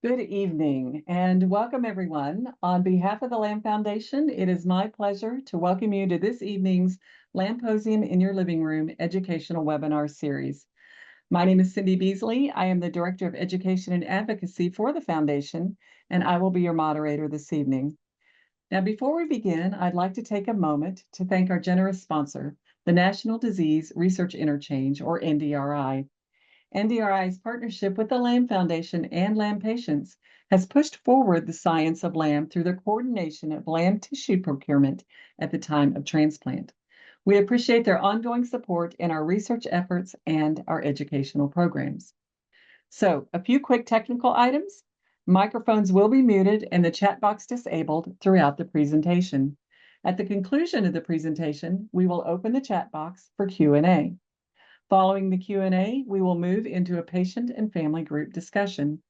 Good evening and welcome everyone. On behalf of the LAM Foundation, it is my pleasure to welcome you to this evening's LAMposium in Your Living Room educational webinar series. My name is Cindy Beasley. I am the Director of Education and Advocacy for the Foundation, and I will be your moderator this evening. Now, before we begin, I'd like to take a moment to thank our generous sponsor, the National Disease Research Interchange, or NDRI. NDRI's partnership with the LAM Foundation and LAM patients has pushed forward the science of LAM through the coordination of LAM tissue procurement at the time of transplant. We appreciate their ongoing support in our research efforts and our educational programs. So, a few quick technical items. Microphones will be muted and the chat box disabled throughout the presentation. At the conclusion of the presentation, we will open the chat box for Q&A. Following the Q&A, we will move into a patient and family group discussion.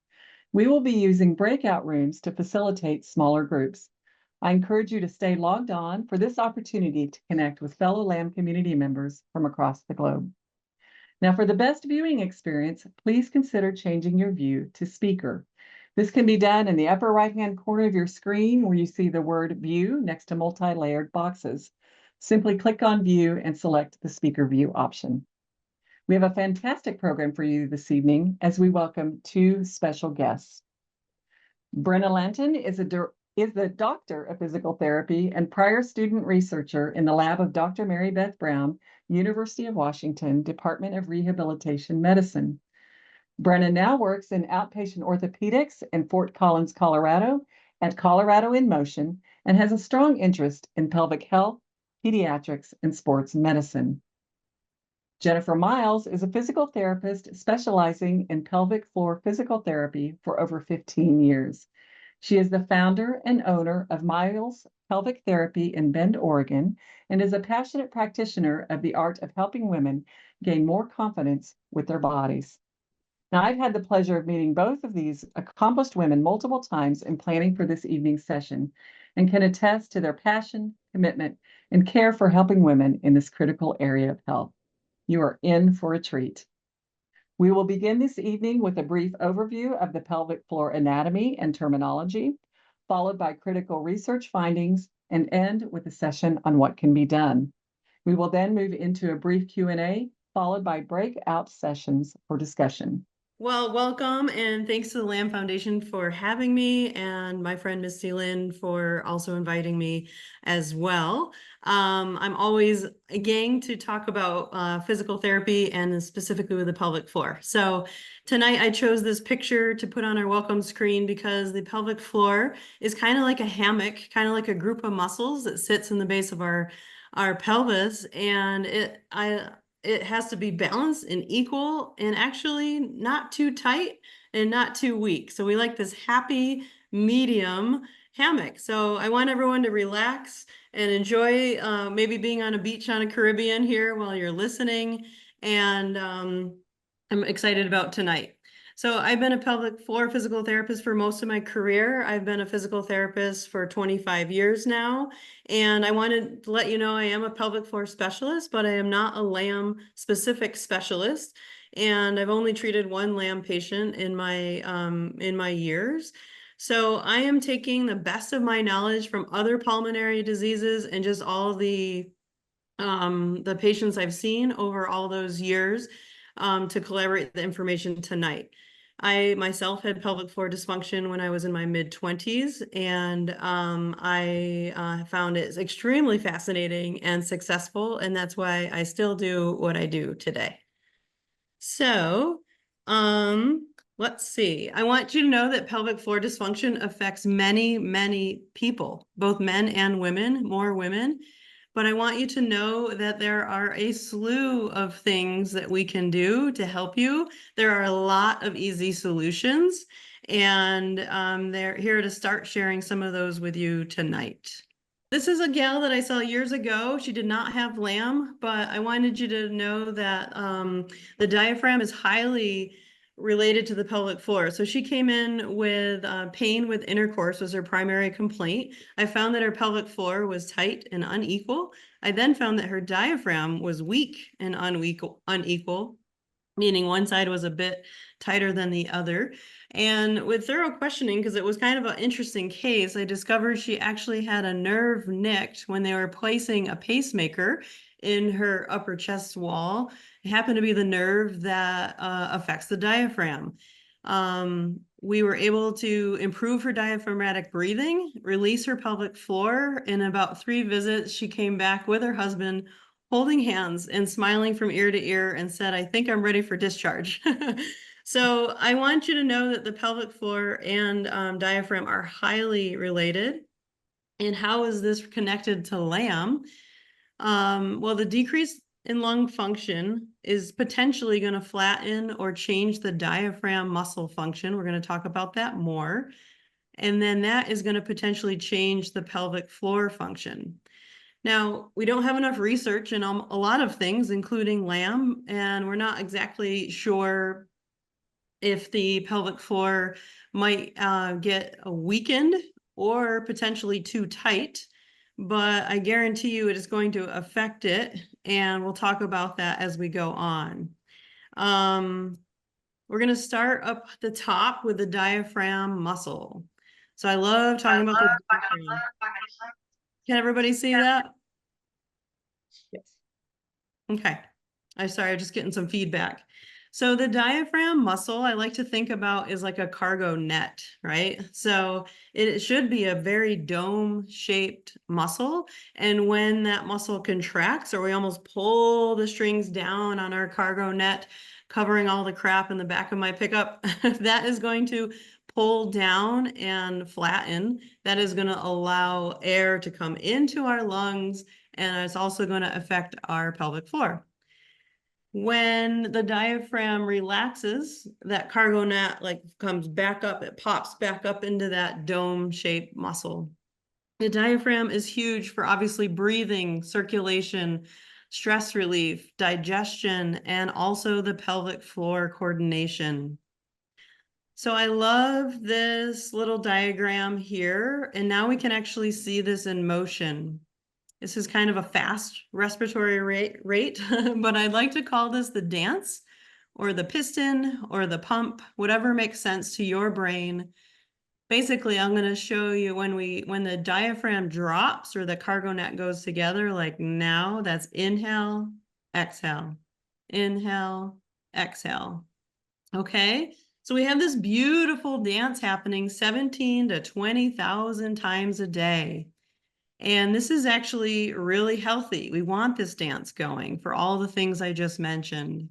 We will be using breakout rooms to facilitate smaller groups. I encourage you to stay logged on for this opportunity to connect with fellow LAM community members from across the globe. Now, for the best viewing experience, please consider changing your view to speaker. This can be done in the upper right-hand corner of your screen where you see the word View next to multi-layered boxes. Simply click on View and select the speaker view option. We have a fantastic program for you this evening as we welcome two special guests. Brenna Lanton is the Doctor of Physical Therapy and prior student researcher in the lab of Dr. Mary Beth Brown, University of Washington, Department of Rehabilitation Medicine. Brenna now works in outpatient orthopedics in Fort Collins, Colorado, at Colorado in Motion, and has a strong interest in pelvic health, pediatrics, and sports medicine. Jennifer Miles is a physical therapist specializing in pelvic floor physical therapy for over 15 years. She is the founder and owner of Miles Pelvic Therapy in Bend, Oregon, and is a passionate practitioner of the art of helping women gain more confidence with their bodies. Now, I've had the pleasure of meeting both of these accomplished women multiple times in planning for this evening's session and can attest to their passion, commitment, and care for helping women in this critical area of health. You are in for a treat. We will begin this evening with a brief overview of the pelvic floor anatomy and terminology, followed by critical research findings, and end with a session on what can be done. We will then move into a brief Q&A, followed by breakout sessions for discussion. Well, welcome, and thanks to the LAM Foundation for having me, and my friend Miss Lynn for also inviting me as well. I'm always gang to talk about physical therapy and specifically with the pelvic floor. So tonight I chose this picture to put on our welcome screen because the pelvic floor is kind of like a hammock, kind of like a group of muscles that sits in the base of our pelvis, and it has to be balanced and equal and actually not too tight and not too weak. So we like this happy medium hammock. So I want everyone to relax and enjoy maybe being on a beach on a Caribbean here while you're listening. And I'm excited about tonight. So I've been a pelvic floor physical therapist for most of my career. I've been a physical therapist for 25 years now. And I wanted to let you know I am a pelvic floor specialist, but I am not a LAM specific specialist. And I've only treated one LAM patient in my years. So I am taking the best of my knowledge from other pulmonary diseases and just all the patients I've seen over all those years to collaborate the information tonight. I myself had pelvic floor dysfunction when I was in my mid-20s, and I found it extremely fascinating and successful, and that's why I still do what I do today. So, let's see. I want you to know that pelvic floor dysfunction affects many, many people, both men and women, more women. But I want you to know that there are a slew of things that we can do to help you. There are a lot of easy solutions, and they're here to start sharing some of those with you tonight. This is a gal that I saw years ago. She did not have LAM, but I wanted you to know that the diaphragm is highly related to the pelvic floor. So she came in with pain with intercourse was her primary complaint. I found that her pelvic floor was tight and unequal. I then found that her diaphragm was weak and unequal, meaning one side was a bit tighter than the other. And with thorough questioning, because it was kind of an interesting case, I discovered she actually had a nerve nicked when they were placing a pacemaker in her upper chest wall. It happened to be the nerve that affects the diaphragm. We were able to improve her diaphragmatic breathing, release her pelvic floor. In about 3 visits, she came back with her husband, holding hands and smiling from ear to ear, and said, "I think I'm ready for discharge." So I want you to know that the pelvic floor and diaphragm are highly related. And how is this connected to LAM? Well, the decrease in lung function is potentially going to flatten or change the diaphragm muscle function. We're going to talk about that more. And then that is going to potentially change the pelvic floor function. Now, we don't have enough research in a lot of things, including LAM, and we're not exactly sure if the pelvic floor might get weakened or potentially too tight, but I guarantee you it is going to affect it, and we'll talk about that as we go on. We're going to start up the top with the diaphragm muscle. So I love talking about the diaphragm. Can everybody see that? Yes. Okay. I'm sorry, I'm just getting some feedback. So the diaphragm muscle, I like to think about is like a cargo net, right? So it should be a very dome-shaped muscle. And when that muscle contracts, or we almost pull the strings down on our cargo net, covering all the crap in the back of my pickup, that is going to pull down and flatten. That is going to allow air to come into our lungs, and it's also going to affect our pelvic floor. When the diaphragm relaxes, that cargo net like comes back up, it pops back up into that dome-shaped muscle. The diaphragm is huge for obviously breathing, circulation, stress relief, digestion, and also the pelvic floor coordination. So I love this little diagram here, and now we can actually see this in motion. This is kind of a fast respiratory rate, but I'd like to call this the dance or the piston or the pump, whatever makes sense to your brain. Basically, I'm going to show you when the diaphragm drops or the cargo net goes together, like now, that's inhale, exhale, inhale, exhale. Okay, so we have this beautiful dance happening 17 to 20,000 times a day. And this is actually really healthy. We want this dance going for all the things I just mentioned.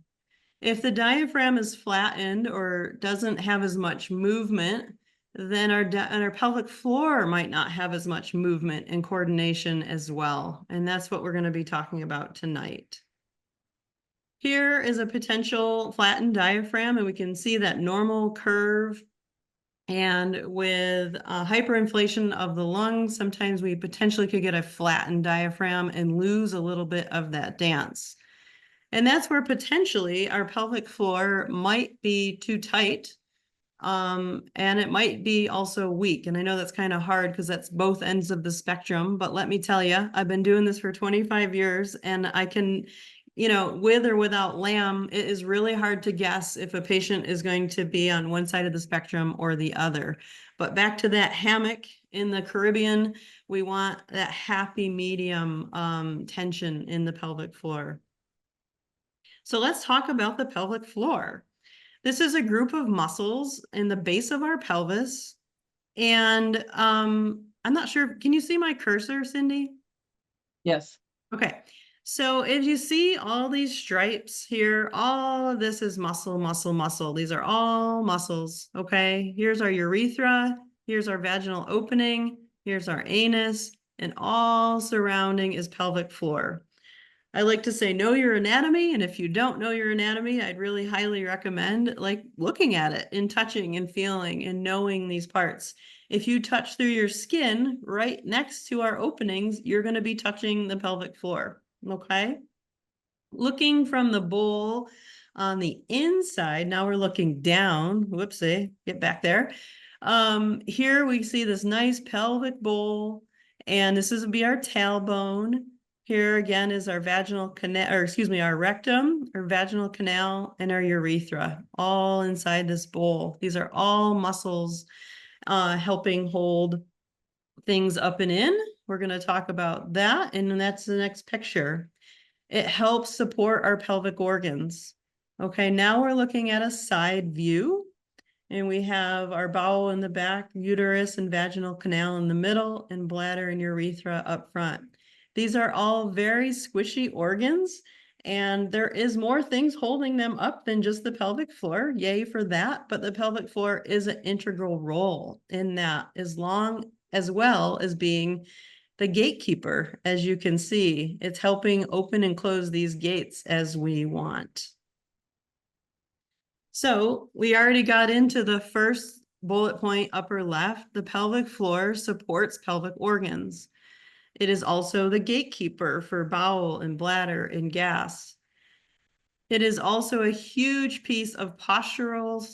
If the diaphragm is flattened or doesn't have as much movement, then our pelvic floor might not have as much movement and coordination as well. And that's what we're going to be talking about tonight. Here is a potential flattened diaphragm, and we can see that normal curve. And with hyperinflation of the lungs, sometimes we potentially could get a flattened diaphragm and lose a little bit of that dance. And that's where potentially our pelvic floor might be too tight, and it might be also weak. And I know that's kind of hard because that's both ends of the spectrum, but let me tell you, I've been doing this for 25 years, and I can, with or without LAM, it is really hard to guess if a patient is going to be on one side of the spectrum or the other. But back to that hammock in the Caribbean, we want that happy medium tension in the pelvic floor. So let's talk about the pelvic floor. This is a group of muscles in the base of our pelvis. And I'm not sure, can you see my cursor, Cindy? Yes. Okay. So if you see all these stripes here, all of this is muscle, muscle, muscle. These are all muscles, okay? Here's our urethra, here's our vaginal opening, here's our anus, and all surrounding is pelvic floor. I like to say know your anatomy, and if you don't know your anatomy, I'd really highly recommend like looking at it and touching and feeling and knowing these parts. If you touch through your skin right next to our openings, you're going to be touching the pelvic floor, okay? Looking from the bowl on the inside, now we're looking down, whoopsie, get back there. Here we see this nice pelvic bowl, and this would be our tailbone. Here again is our vaginal canal, or excuse me, our rectum, our vaginal canal, and our urethra, all inside this bowl. These are all muscles helping hold things up and in. We're going to talk about that, and that's the next picture. It helps support our pelvic organs. Okay, now we're looking at a side view. And we have our bowel in the back, uterus and vaginal canal in the middle, and bladder and urethra up front. These are all very squishy organs, and there is more things holding them up than just the pelvic floor. Yay for that. But the pelvic floor is an integral role in that, as well as being the gatekeeper. As you can see, it's helping open and close these gates as we want. So we already got into the first bullet point upper left. The pelvic floor supports pelvic organs. It is also the gatekeeper for bowel and bladder and gas. It is also a huge piece of postural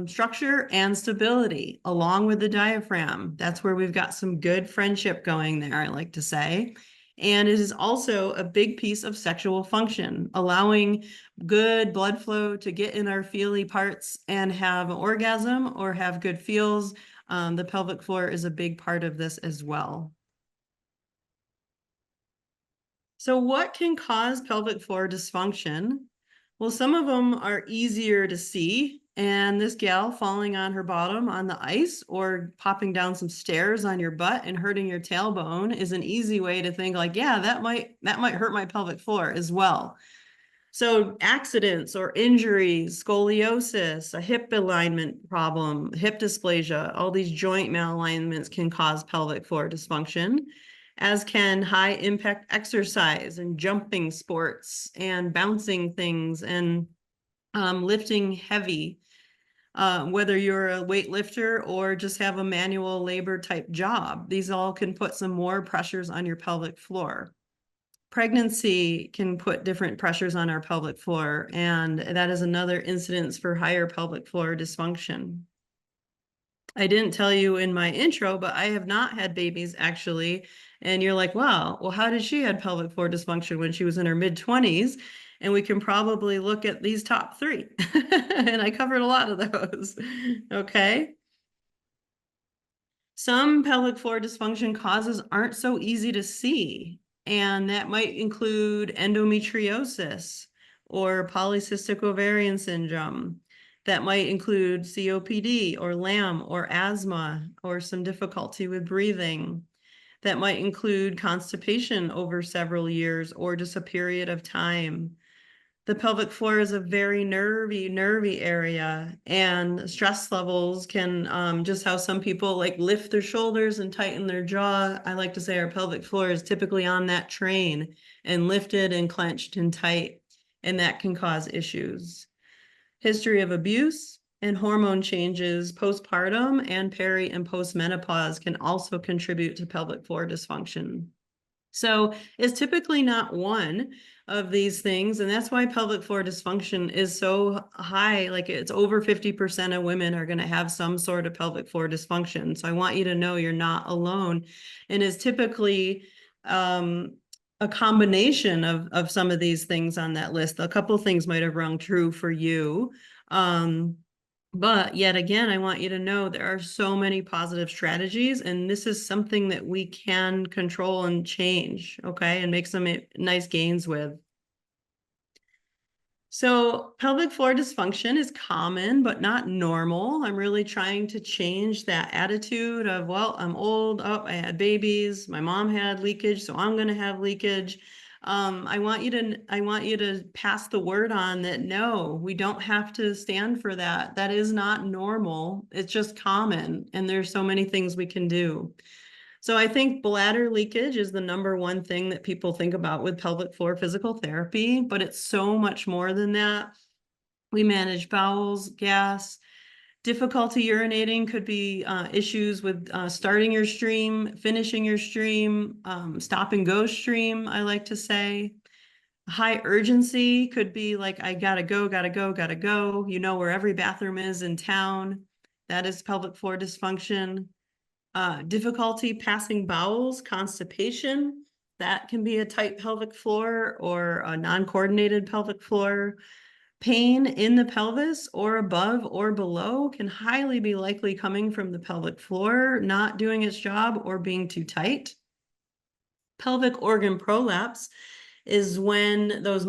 structure and stability, along with the diaphragm. That's where we've got some good friendship going there, I like to say. And it is also a big piece of sexual function, allowing good blood flow to get in our feely parts and have an orgasm or have good feels. The pelvic floor is a big part of this as well. So what can cause pelvic floor dysfunction? Well, some of them are easier to see, and this gal falling on her bottom on the ice or popping down some stairs on your butt and hurting your tailbone is an easy way to think like, yeah, that might hurt my pelvic floor as well. So accidents or injuries, scoliosis, a hip alignment problem, hip dysplasia, all these joint malalignments can cause pelvic floor dysfunction, as can high impact exercise and jumping sports and bouncing things and lifting heavy, whether you're a weightlifter or just have a manual labor type job. These all can put some more pressures on your pelvic floor. Pregnancy can put different pressures on our pelvic floor, and that is another incidence for higher pelvic floor dysfunction. I didn't tell you in my intro, but I have not had babies actually. And you're like, wow, well, how did she have pelvic floor dysfunction when she was in her mid-20s? And we can probably look at these top three. And I covered a lot of those. Okay. Some pelvic floor dysfunction causes aren't so easy to see, and that might include endometriosis or polycystic ovarian syndrome. That might include COPD or LAM or asthma or some difficulty with breathing. That might include constipation over several years or just a period of time. The pelvic floor is a very nervy area, and stress levels can just how some people like lift their shoulders and tighten their jaw. I like to say our pelvic floor is typically on that train and lifted and clenched and tight, and that can cause issues. History of abuse and hormone changes postpartum and peri and postmenopause can also contribute to pelvic floor dysfunction. So it's typically not one of these things. And that's why pelvic floor dysfunction is so high. Like it's over 50% of women are going to have some sort of pelvic floor dysfunction. So I want you to know you're not alone. And it's typically a combination of some of these things on that list. A couple of things might have rung true for you. But yet again, I want you to know there are so many positive strategies, and this is something that we can control and change, okay, and make some nice gains with. So pelvic floor dysfunction is common, but not normal. I'm really trying to change that attitude of, well, I'm old, oh, I had babies, my mom had leakage, so I'm going to have leakage. I want you to pass the word on that no, we don't have to stand for that. That is not normal. It's just common, and there's so many things we can do. So I think bladder leakage is the number one thing that people think about with pelvic floor physical therapy, but it's so much more than that. We manage bowels, gas. Difficulty urinating could be issues with starting your stream, finishing your stream, stop and go stream, I like to say. High urgency could be like, I gotta go, gotta go, gotta go. You know where every bathroom is in town. That is pelvic floor dysfunction. Difficulty passing bowels, constipation. that can be a tight pelvic floor or a non-coordinated pelvic floor. Pain in the pelvis or above or below can highly be likely coming from the pelvic floor not doing its job or being too tight. Pelvic organ prolapse is when those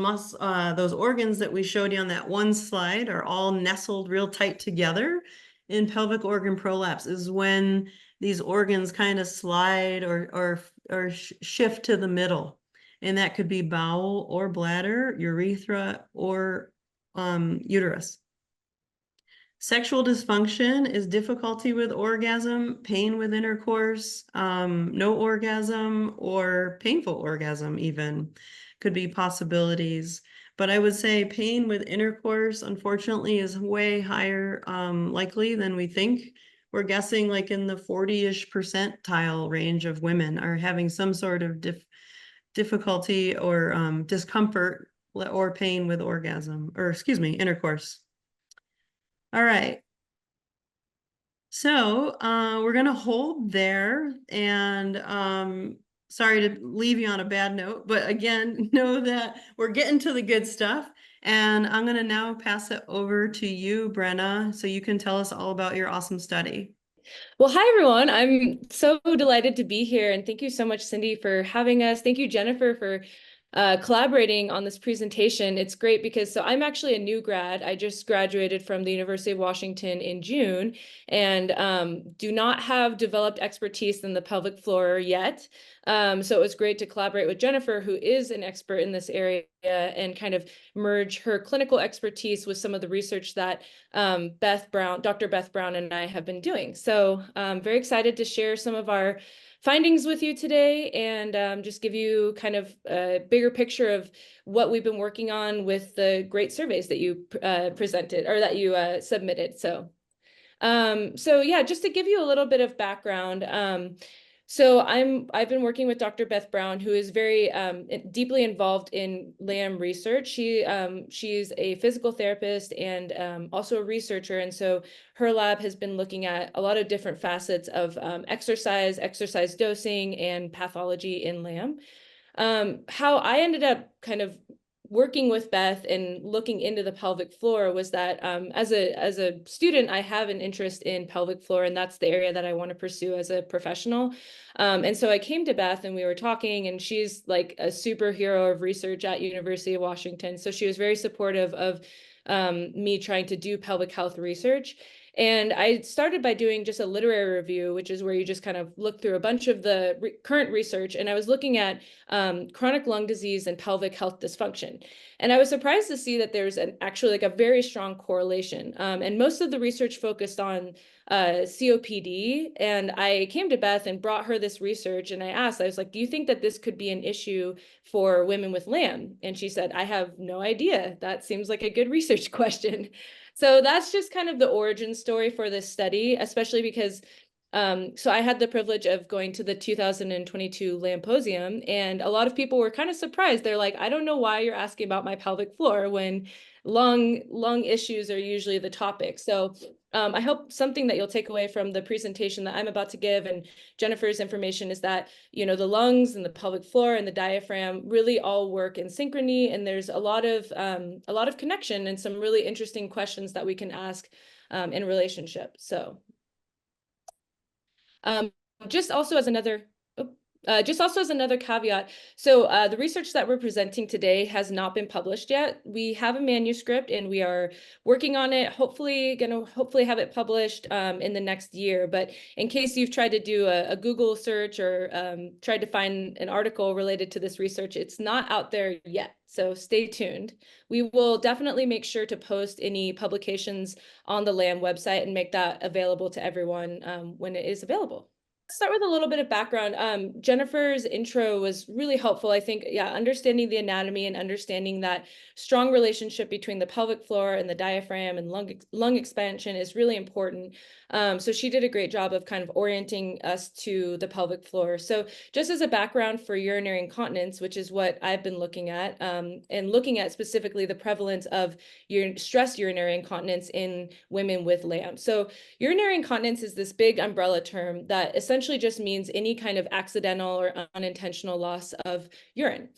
organs that we showed you on that one slide are all nestled real tight together. In pelvic organ prolapse is when these organs kind of slide or shift to the middle. And that could be bowel or bladder, urethra, or uterus. Sexual dysfunction is difficulty with orgasm, pain with intercourse, no orgasm, or painful orgasm even could be possibilities. But I would say pain with intercourse, unfortunately, is way higher likely than we think. We're guessing like in the 40-ish percentile range of women are having some sort of difficulty or discomfort or pain with orgasm, or excuse me, intercourse. All right. So we're going to hold there, and sorry to leave you on a bad note, but again, know that we're getting to the good stuff. And I'm going to now pass it over to you, Brenna, so you can tell us all about your awesome study. Well, hi, everyone. I'm so delighted to be here. And thank you so much, Cindy, for having us. Thank you, Jennifer, for collaborating on this presentation. It's great because I'm actually a new grad. I just graduated from the University of Washington in June and do not have developed expertise in the pelvic floor yet. So it was great to collaborate with Jennifer, who is an expert in this area, and kind of merge her clinical expertise with some of the research that Dr. Beth Brown and I have been doing. So I'm very excited to share some of our findings with you today and just give you kind of a bigger picture of what we've been working on with the great surveys that you presented or that you submitted. So yeah, just to give you a little bit of background. So I've been working with Dr. Beth Brown, who is very deeply involved in LAM research. She's a physical therapist and also a researcher. And so her lab has been looking at a lot of different facets of exercise dosing, and pathology in LAM. How I ended up kind of working with Beth and looking into the pelvic floor was that as a student, I have an interest in pelvic floor, and that's the area that I want to pursue as a professional. And so I came to Beth and we were talking, and she's like a superhero of research at University of Washington. So she was very supportive of me trying to do pelvic health research. And I started by doing just a literary review, which is where you just kind of look through a bunch of the current research. And I was looking at chronic lung disease and pelvic health dysfunction. And I was surprised to see that there's actually like a very strong correlation. And most of the research focused on COPD. And I came to Beth and brought her this research, and I was like, do you think that this could be an issue for women with LAM? And she said, I have no idea. That seems like a good research question. So that's just kind of the origin story for this study, especially because so I had the privilege of going to the 2022 LAMposium, and a lot of people were kind of surprised. They're like, I don't know why you're asking about my pelvic floor when lung issues are usually the topic. So I hope something that you'll take away from the presentation that I'm about to give and Jennifer's information is that, you know, the lungs and the pelvic floor and the diaphragm really all work in synchrony, and there's a lot of connection and some really interesting questions that we can ask in relationship. So just also as another caveat, so the research that we're presenting today has not been published yet. We have a manuscript and we are working on it, hopefully have it published in the next year. But in case you've tried to do a Google search or tried to find an article related to this research, it's not out there yet. So stay tuned. We will definitely make sure to post any publications on the LAM website and make that available to everyone when it is available. Start with a little bit of background. Jennifer's intro was really helpful. I think, yeah, understanding the anatomy and understanding that strong relationship between the pelvic floor and the diaphragm and lung expansion is really important. So she did a great job of kind of orienting us to the pelvic floor. So just as a background for urinary incontinence, which is what I've been looking at, and looking at specifically the prevalence of stress urinary incontinence in women with LAM. So urinary incontinence is this big umbrella term that essentially essentially just means any kind of accidental or unintentional loss of urine.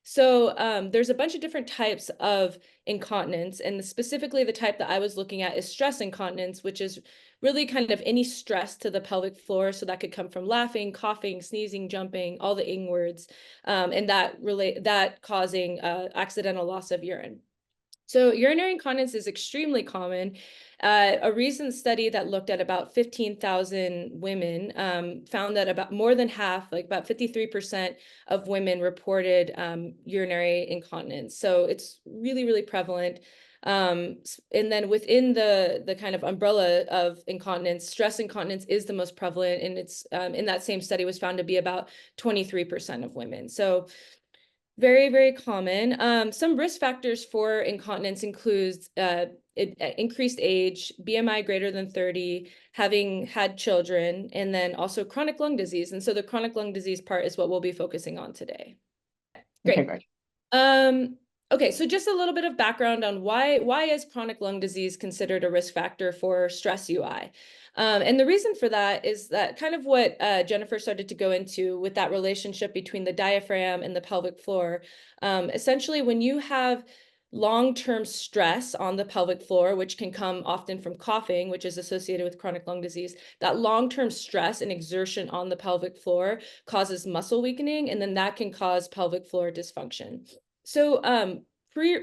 So there's a bunch of different types of incontinence, and specifically the type that I was looking at is stress incontinence, which is really kind of any stress to the pelvic floor. So that could come from laughing, coughing, sneezing, jumping, all the ing words, and that causing accidental loss of urine. So urinary incontinence is extremely common. A recent study that looked at about 15,000 women found that about more than half, like about 53% of women reported urinary incontinence. So it's really, really prevalent. And then within the kind of umbrella of incontinence, stress incontinence is the most prevalent, and it's in that same study was found to be about 23% of women. So very, very common. Some risk factors for incontinence includes increased age, BMI greater than 30, having had children, and then also chronic lung disease. And so the chronic lung disease part is what we'll be focusing on today. Great. Okay, great. Okay, so just a little bit of background on why is chronic lung disease considered a risk factor for stress UI? And the reason for that is that kind of what Jennifer started to go into with that relationship between the diaphragm and the pelvic floor. Essentially, when you have long-term stress on the pelvic floor, which can come often from coughing, which is associated with chronic lung disease, that long-term stress and exertion on the pelvic floor causes muscle weakening, and then that can cause pelvic floor dysfunction. So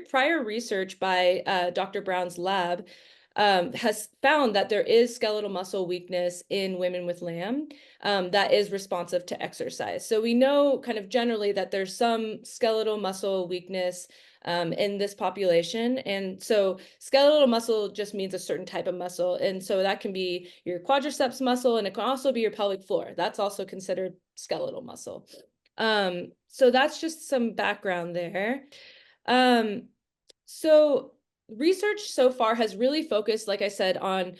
prior research by Dr. Brown's lab has found that there is skeletal muscle weakness in women with LAM that is responsive to exercise. So we know kind of generally that there's some skeletal muscle weakness in this population. And so skeletal muscle just means a certain type of muscle. And so that can be your quadriceps muscle, and it can also be your pelvic floor. That's also considered skeletal muscle. So that's just some background there. So research so far has really focused, like I said, on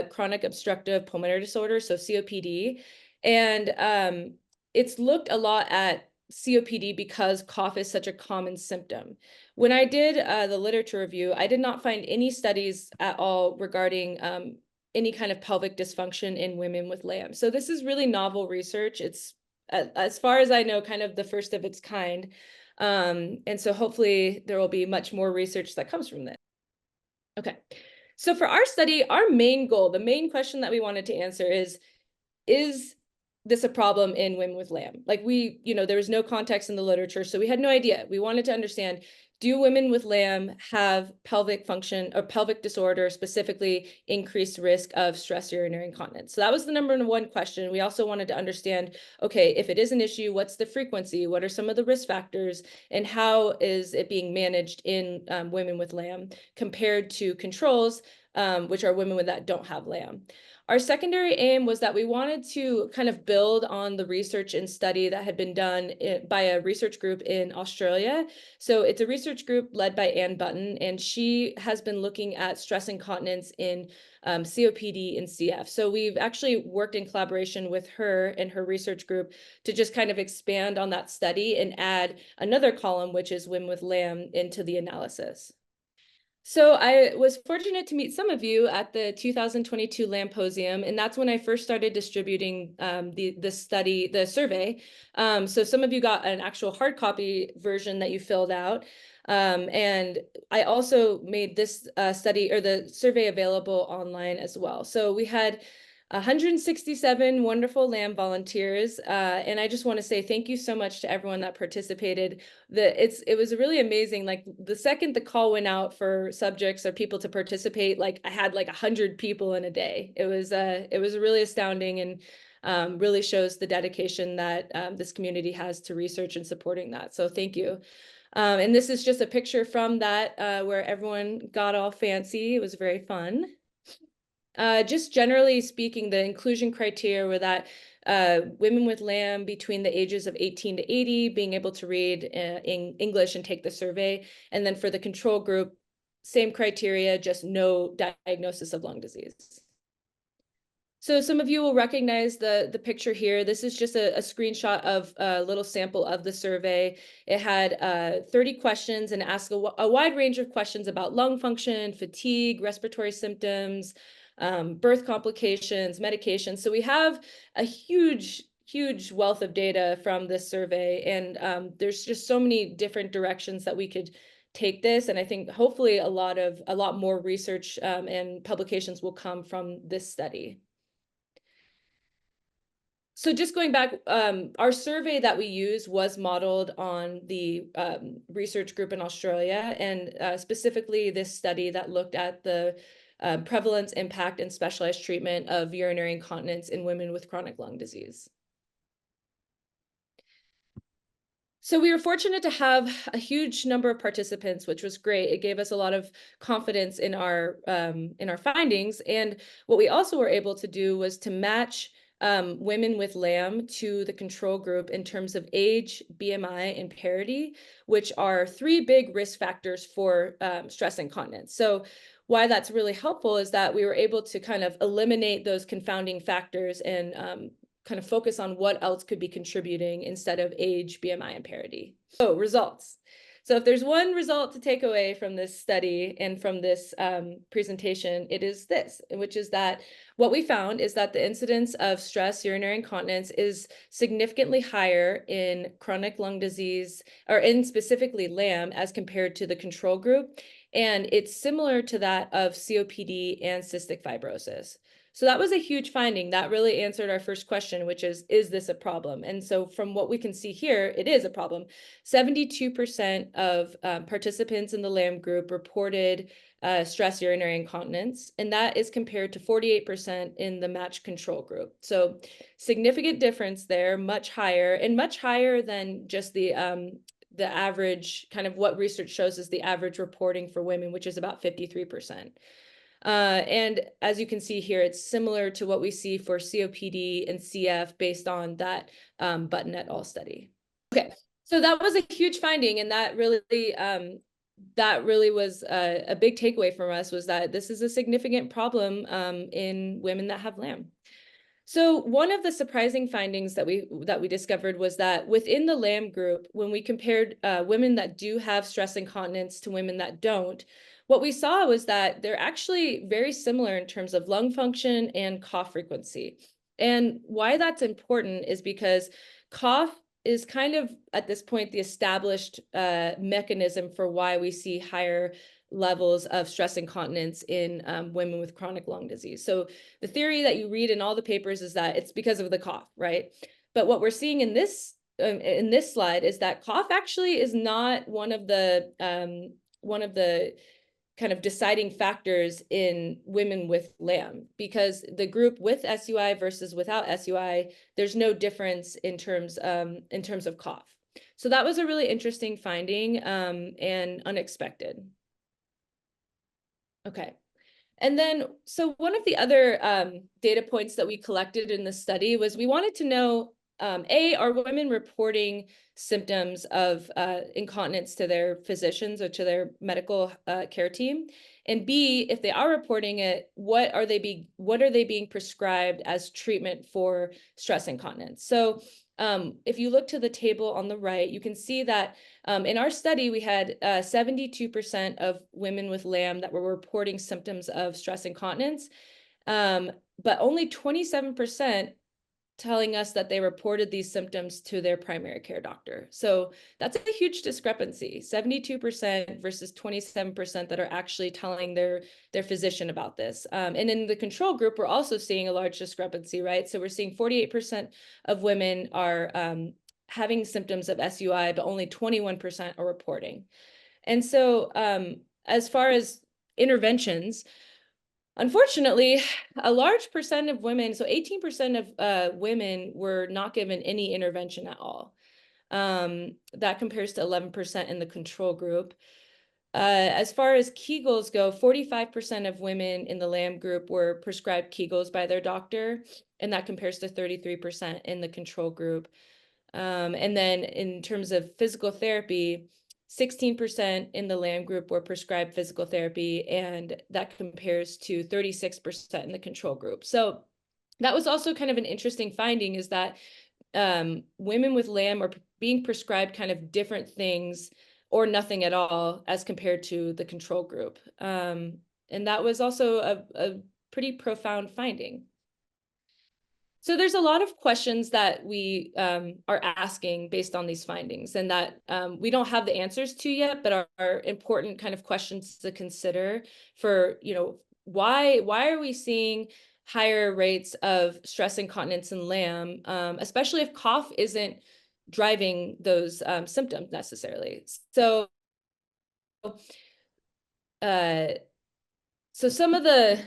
chronic obstructive pulmonary disorder, so COPD. And it's looked a lot at COPD because cough is such a common symptom. When I did the literature review, I did not find any studies at all regarding any kind of pelvic dysfunction in women with LAM. So this is really novel research. It's, as far as I know, kind of the first of its kind. And so hopefully there will be much more research that comes from this. Okay, so for our study, our main goal, the main question that we wanted to answer is this a problem in women with LAM? Like there was no context in the literature, so we had no idea. We wanted to understand, do women with LAM have pelvic function or pelvic disorder, specifically increased risk of stress urinary incontinence? So that was the number one question. We also wanted to understand, okay, if it is an issue, what's the frequency? What are some of the risk factors? And how is it being managed in women with LAM compared to controls, which are women that don't have LAM? Our secondary aim was that we wanted to kind of build on the research and study that had been done by a research group in Australia. So it's a research group led by Ann Button, and she has been looking at stress incontinence in COPD and CF. So we've actually worked in collaboration with her and her research group to just kind of expand on that study and add another column, which is women with LAM, into the analysis. So I was fortunate to meet some of you at the 2022 LAMposium, and that's when I first started distributing the survey. So some of you got an actual hard copy version that you filled out. And I also made this study or the survey available online as well. So we had 167 wonderful LAM volunteers, and I just want to say thank you so much to everyone that participated. It was really amazing. Like the second the call went out for subjects or people to participate, like I had like 100 people in a day. It was really astounding, and really shows the dedication that this community has to research and supporting that. So thank you. And this is just a picture from that where everyone got all fancy. It was very fun. Just generally speaking, the inclusion criteria were that women with LAM between the ages of 18 to 80 being able to read in English and take the survey. And then for the control group, same criteria, just no diagnosis of lung disease. So some of you will recognize the picture here. This is just a screenshot of a little sample of the survey. It had 30 questions and asked a wide range of questions about lung function, fatigue, respiratory symptoms, birth complications, medications. So we have a huge wealth of data from this survey, and there's just so many different directions that we could take this, and I think hopefully a lot more research and publications will come from this study. So just going back, our survey that we use was modeled on the research group in Australia, and specifically this study that looked at the prevalence, impact, and specialized treatment of urinary incontinence in women with chronic lung disease. So we were fortunate to have a huge number of participants, which was great. It gave us a lot of confidence in our findings. And what we also were able to do was to match women with LAM to the control group in terms of age, BMI, and parity, which are 3 big risk factors for stress incontinence. So why that's really helpful is that we were able to kind of eliminate those confounding factors and kind of focus on what else could be contributing instead of age, BMI, and parity. So results. So if there's one result to take away from this study and from this presentation, it is this, which is that what we found is that the incidence of stress urinary incontinence is significantly higher in chronic lung disease, or in specifically LAM, as compared to the control group. And it's similar to that of COPD and cystic fibrosis. So that was a huge finding. That really answered our first question, which is this a problem? And so from what we can see here, it is a problem. 72% of participants in the LAM group reported stress urinary incontinence, and that is compared to 48% in the matched control group. So significant difference there, much higher, and much higher than just the average, kind of what research shows is the average reporting for women, which is about 53%. And as you can see here, it's similar to what we see for COPD and CF based on that Button et al. Study. Okay, so that was a huge finding, and that really was a big takeaway from us, was that this is a significant problem in women that have LAM. So one of the surprising findings that we discovered was that within the LAM group, when we compared women that do have stress incontinence to women that don't, what we saw was that they're actually very similar in terms of lung function and cough frequency. And why that's important is because cough is kind of, at this point, the established mechanism for why we see higher levels of stress incontinence in women with chronic lung disease. So the theory that you read in all the papers is that it's because of the cough, right? But what we're seeing in this slide is that cough actually is not one of the kind of deciding factors in women with LAM, because the group with SUI versus without SUI, there's no difference in terms of cough. So that was a really interesting finding and unexpected. Okay. And then, so one of the other data points that we collected in the study was we wanted to know, are women reporting symptoms of incontinence to their physicians or to their medical care team? And B, if they are reporting it, what are they being prescribed as treatment for stress incontinence? So if you look to the table on the right, you can see that in our study, we had 72% of women with LAM that were reporting symptoms of stress incontinence, but only 27% telling us that they reported these symptoms to their primary care doctor. So that's a huge discrepancy, 72% versus 27% that are actually telling their physician about this. And in the control group, we're also seeing a large discrepancy, right? So we're seeing 48% of women are having symptoms of SUI, but only 21% are reporting. And so as far as interventions, unfortunately, a large percent of women, so 18% of women were not given any intervention at all. That compares to 11% in the control group. As far as Kegels go, 45% of women in the LAM group were prescribed Kegels by their doctor, and that compares to 33% in the control group. And then in terms of physical therapy, 16% in the LAM group were prescribed physical therapy, and that compares to 36% in the control group. So that was also kind of an interesting finding, is that women with LAM are being prescribed kind of different things or nothing at all as compared to the control group. And that was also a pretty profound finding. So there's a lot of questions that we are asking based on these findings, and that we don't have the answers to yet, but are important kind of questions to consider for, why are we seeing higher rates of stress incontinence in LAM, especially if cough isn't driving those symptoms necessarily. So some of the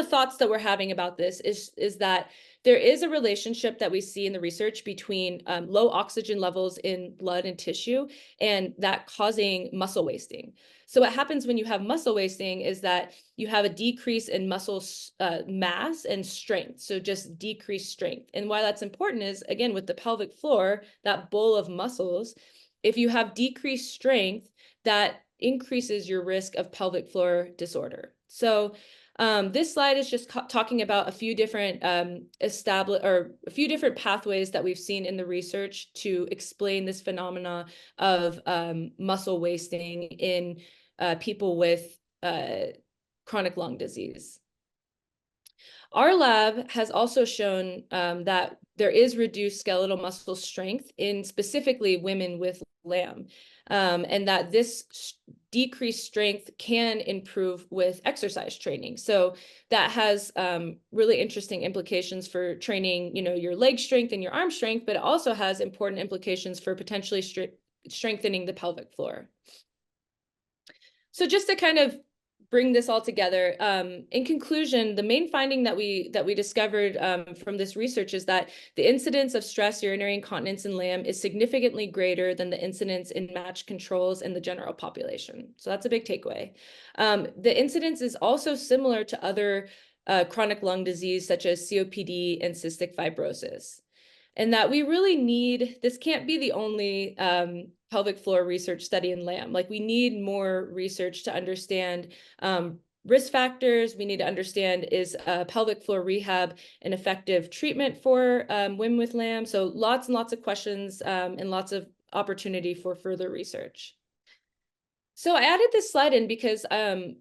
thoughts that we're having about this is that there is a relationship that we see in the research between low oxygen levels in blood and tissue, and that causing muscle wasting. So what happens when you have muscle wasting is that you have a decrease in muscle mass and strength, so just decreased strength. And why that's important is, again, with the pelvic floor, that bowl of muscles, if you have decreased strength, that increases your risk of pelvic floor disorder. So this slide is just talking about a few different pathways that we've seen in the research to explain this phenomena of muscle wasting in people with chronic lung disease. Our lab has also shown that there is reduced skeletal muscle strength in specifically women with LAM, and that this decreased strength can improve with exercise training. So that has really interesting implications for training, your leg strength and your arm strength, but it also has important implications for potentially strengthening the pelvic floor. So just to kind of bring this all together, in conclusion, the main finding that we discovered from this research is that the incidence of stress urinary incontinence in LAM is significantly greater than the incidence in matched controls in the general population. So that's a big takeaway. The incidence is also similar to other chronic lung disease such as COPD and cystic fibrosis. And that we really need, this can't be the only pelvic floor research study in LAM. Like, we need more research to understand risk factors. We need to understand, is pelvic floor rehab an effective treatment for women with LAM? So lots and lots of questions and lots of opportunity for further research. So I added this slide in because, I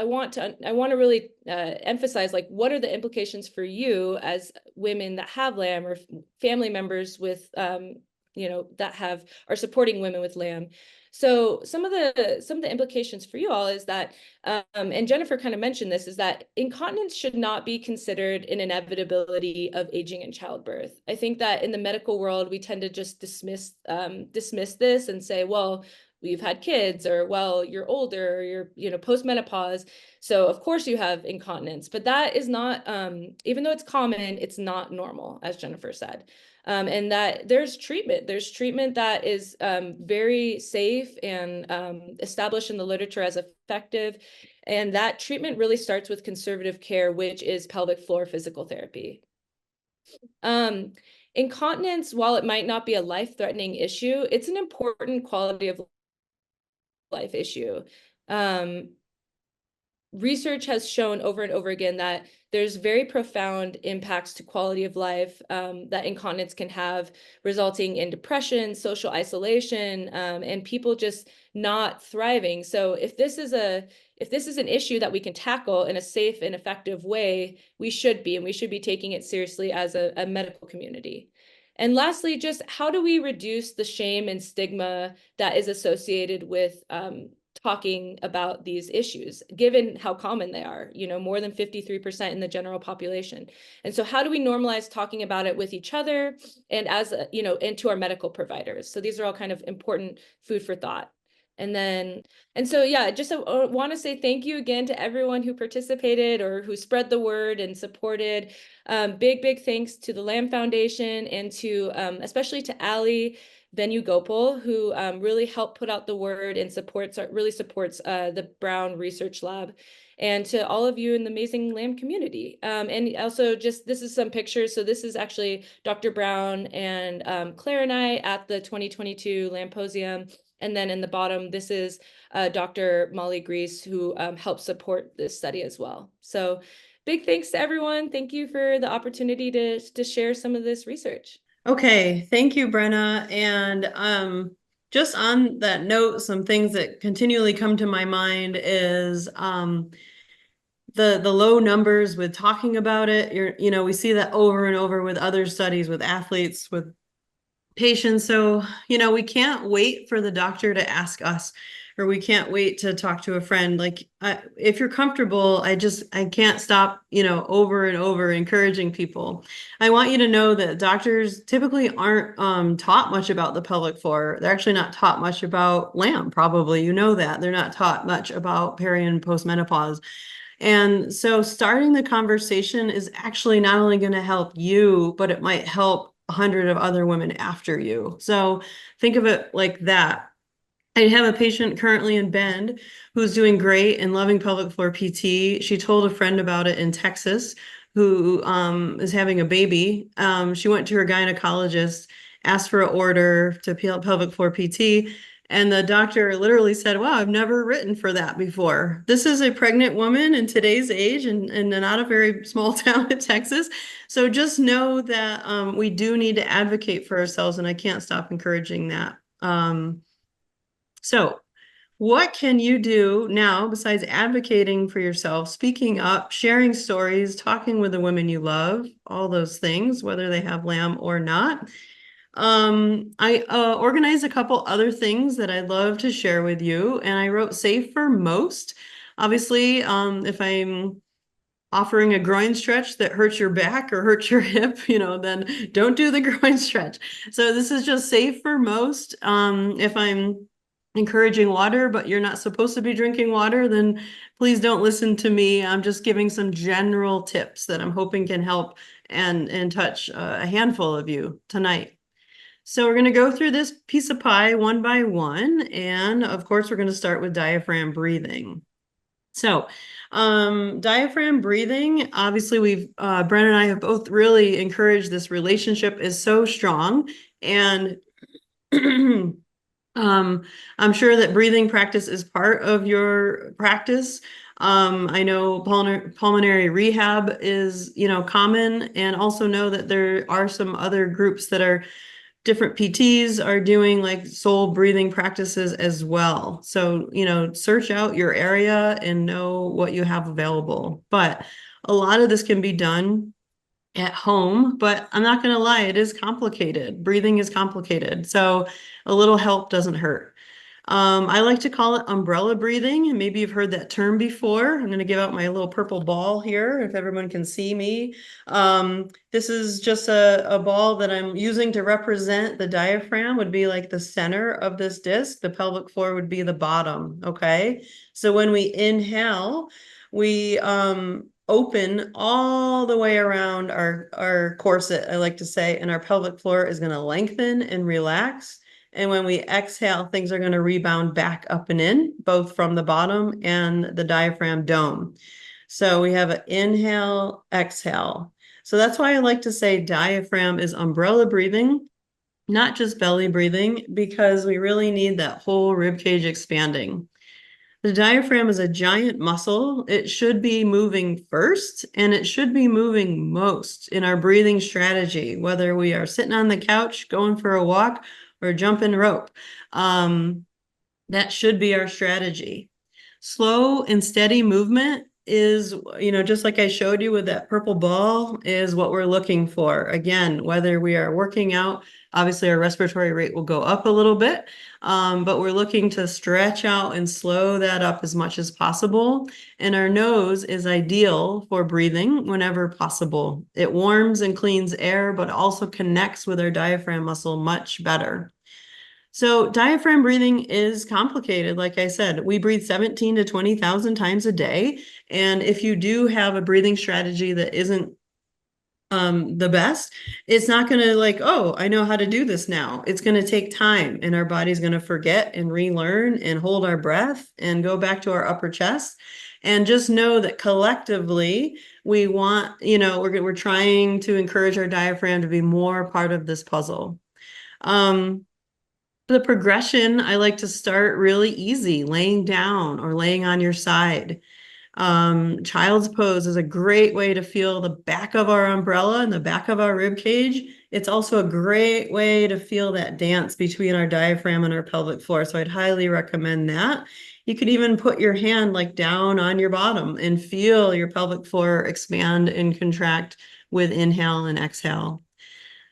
want to really emphasize, like, what are the implications for you as women that have LAM, or family members with, that are supporting women with LAM. So some of the implications for you all is that, and Jennifer kind of mentioned this, is that incontinence should not be considered an inevitability of aging and childbirth. I think that in the medical world, we tend to just dismiss this and say, well, you've had kids, or, well, you're older, or you're post-menopause, so of course you have incontinence. But that is not, even though it's common, it's not normal, as Jennifer said. And that there's treatment that is very safe and established in the literature as effective. And that treatment really starts with conservative care, which is pelvic floor physical therapy. Incontinence, while it might not be a life-threatening issue, it's an important quality of life issue. Research has shown over and over again that there's very profound impacts to quality of life that incontinence can have, resulting in depression, social isolation, and people just not thriving. So if this is an issue that we can tackle in a safe and effective way, we should be taking it seriously as a medical community. And lastly, just how do we reduce the shame and stigma that is associated with talking about these issues, given how common they are, more than 53% in the general population. And so how do we normalize talking about it with each other and and to our medical providers? So these are all kind of important food for thought. Just want to say thank you again to everyone who participated or who spread the word and supported. Big thanks to the LAM Foundation, and to especially to Ali Venugopal, who really helped put out the word and really supports the Brown Research Lab, and to all of you in the amazing LAM community. And also, this is some pictures. So this is actually Dr. Brown and Claire and I at the 2022 LAMposium. And then in the bottom, this is Dr. Molly Grease, who helped support this study as well. So big thanks to everyone. Thank you for the opportunity to share some of this research. Okay, thank you, Brenna. And just on that note, some things that continually come to my mind is the low numbers with talking about it. We see that over and over with other studies, with athletes, with patients. So, we can't wait for the doctor to ask us, or we can't wait to talk to a friend. Like, if you're comfortable, I can't stop, over and over encouraging people. I want you to know that doctors typically aren't taught much about the pelvic floor. They're actually not taught much about LAM, probably. That. They're not taught much about peri and postmenopause. And so starting the conversation is actually not only going to help you, but it might help 100 of other women after you. So think of it like that. I have a patient currently in Bend who's doing great and loving pelvic floor PT. She told a friend about it in Texas who is having a baby. She went to her gynecologist, asked for an order to pelvic floor PT. And the doctor literally said, wow, I've never written for that before. This is a pregnant woman in today's age and not a very small town in Texas. So just know that we do need to advocate for ourselves, and I can't stop encouraging that. So what can you do now besides advocating for yourself, speaking up, sharing stories, talking with the women you love, all those things, whether they have LAM or not? I organized a couple other things that I'd love to share with you, and I wrote safe for most. Obviously, if I'm offering a groin stretch that hurts your back or hurts your hip, then don't do the groin stretch. So this is just safe for most. If I'm encouraging water, but you're not supposed to be drinking water, then please don't listen to me. I'm just giving some general tips that I'm hoping can help and touch a handful of you tonight. So we're going to go through this piece of pie one by one. And of course, we're going to start with diaphragm breathing. So diaphragm breathing, obviously Brenna and I have both really encouraged. This relationship is so strong. And I'm sure that breathing practice is part of your practice. I know pulmonary rehab is, common, and also know that there are some other groups that are different PTs are doing like soul breathing practices as well. So, search out your area and know what you have available. But a lot of this can be done at home, but I'm not going to lie, it is complicated. Breathing is complicated. So a little help doesn't hurt. I like to call it umbrella breathing, and maybe you've heard that term before. I'm going to give out my little purple ball here if everyone can see me. This is just a ball that I'm using to represent the diaphragm, would be like the center of this disc. The pelvic floor would be the bottom, okay? So when we inhale, we open all the way around our corset, I like to say, and our pelvic floor is going to lengthen and relax. And when we exhale, things are going to rebound back up and in, both from the bottom and the diaphragm dome. So we have an inhale, exhale. So that's why I like to say diaphragm is umbrella breathing, not just belly breathing, because we really need that whole rib cage expanding. The diaphragm is a giant muscle. It should be moving first, and it should be moving most in our breathing strategy, whether we are sitting on the couch, going for a walk, or jumping rope. That should be our strategy. Slow and steady movement is, just like I showed you with that purple ball, is what we're looking for. Again, whether we are working out, obviously our respiratory rate will go up a little bit, but we're looking to stretch out and slow that up as much as possible. And our nose is ideal for breathing whenever possible. It warms and cleans air, but also connects with our diaphragm muscle much better. So diaphragm breathing is complicated. Like I said, we breathe 17 to 20,000 times a day. And if you do have a breathing strategy that isn't the best, it's not going to like, oh, I know how to do this now. It's going to take time, and our body's going to forget and relearn and hold our breath and go back to our upper chest. And just know that collectively we want, we're trying to encourage our diaphragm to be more part of this puzzle. The progression, I like to start really easy, laying down or laying on your side. Child's pose is a great way to feel the back of our umbrella and the back of our rib cage It's also a great way to feel that dance between our diaphragm and our pelvic floor. So I'd highly recommend that. You could even put your hand like down on your bottom and feel your pelvic floor expand and contract with inhale and exhale.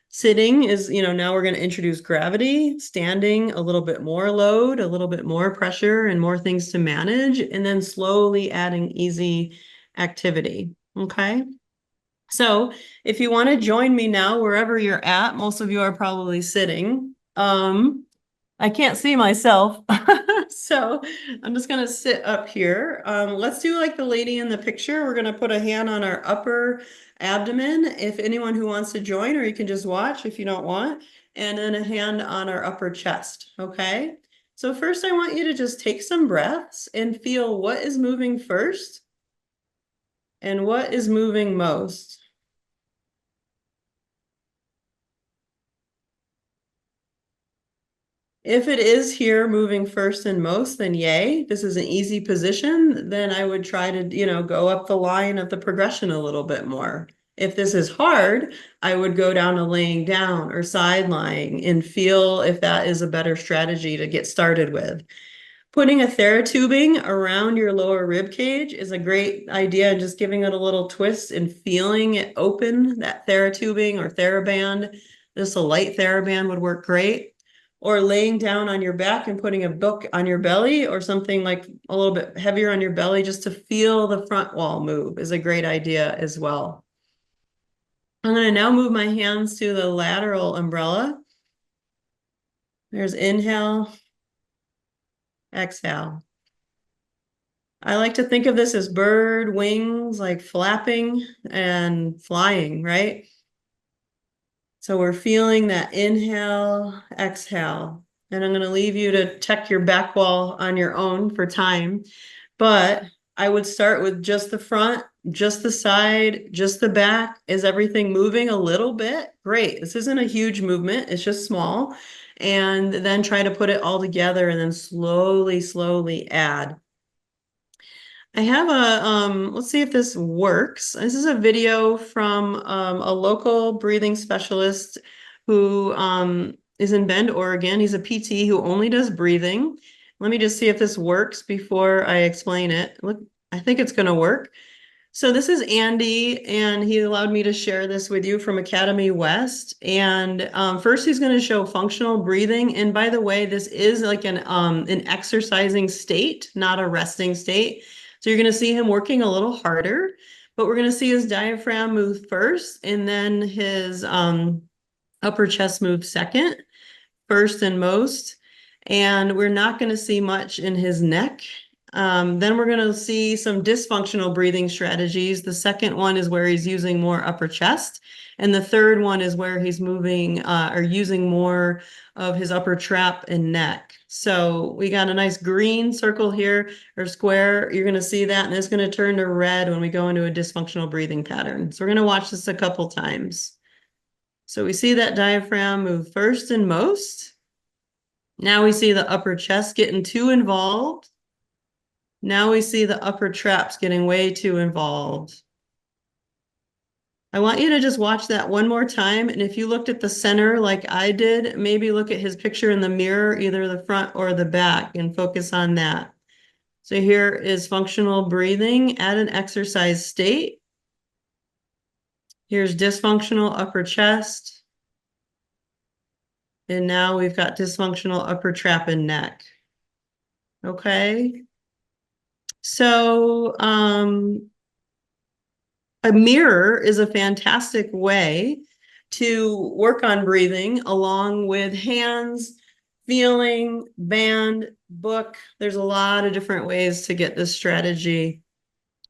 Sitting is, now we're going to introduce gravity. Standing, a little bit more load, a little bit more pressure, and more things to manage, and then slowly adding easy activity. Okay. So if you want to join me now, wherever you're at, most of you are probably sitting. I can't see myself. So I'm just going to sit up here. Let's do like the lady in the picture. We're going to put a hand on our upper abdomen. If anyone who wants to join, or you can just watch if you don't want, and then a hand on our upper chest. Okay. So first I want you to just take some breaths and feel what is moving first and what is moving most. If it is here moving first and most, then yay, this is an easy position. Then I would try to, go up the line of the progression a little bit more. If this is hard, I would go down to laying down or side lying and feel if that is a better strategy to get started with. Putting a therapeutic around your lower rib cage is a great idea, and just giving it a little twist and feeling it open, that therapeutic or TheraBand. This a light TheraBand would work great. Or laying down on your back and putting a book on your belly or something like a little bit heavier on your belly just to feel the front wall move is a great idea as well. I'm going to now move my hands to the lateral umbrella. There's inhale, exhale. I like to think of this as bird wings, like flapping and flying, right? So we're feeling that inhale, exhale. And I'm going to leave you to check your back wall on your own for time. But I would start with just the front, just the side, just the back. Is everything moving a little bit? Great. This isn't a huge movement. It's just small. And then try to put it all together and then slowly, slowly add. I have let's see if this works. This is a video from a local breathing specialist who is in Bend, Oregon. He's a PT who only does breathing. Let me just see if this works before I explain it. Look, I think it's going to work. So this is Andy, and he allowed me to share this with you from Academy West. And first, he's going to show functional breathing. And by the way, this is like an exercising state, not a resting state. So you're going to see him working a little harder, but we're going to see his diaphragm move first, and then his upper chest move second, first and most. And we're not going to see much in his neck. Then we're going to see some dysfunctional breathing strategies. The second one is where he's using more upper chest. And the third one is where he's moving or using more of his upper trap and neck. So we got a nice green circle here or square. You're going to see that, and it's going to turn to red when we go into a dysfunctional breathing pattern. So we're going to watch this a couple times. So we see that diaphragm move first and most. Now we see the upper chest getting too involved. Now we see the upper traps getting way too involved. I want you to just watch that one more time. And if you looked at the center like I did, maybe look at his picture in the mirror, either the front or the back, and focus on that. So here is functional breathing at an exercise state. Here's dysfunctional upper chest. And now we've got dysfunctional upper trap and neck. Okay. So a mirror is a fantastic way to work on breathing, along with hands, feeling, band, book. There's a lot of different ways to get this strategy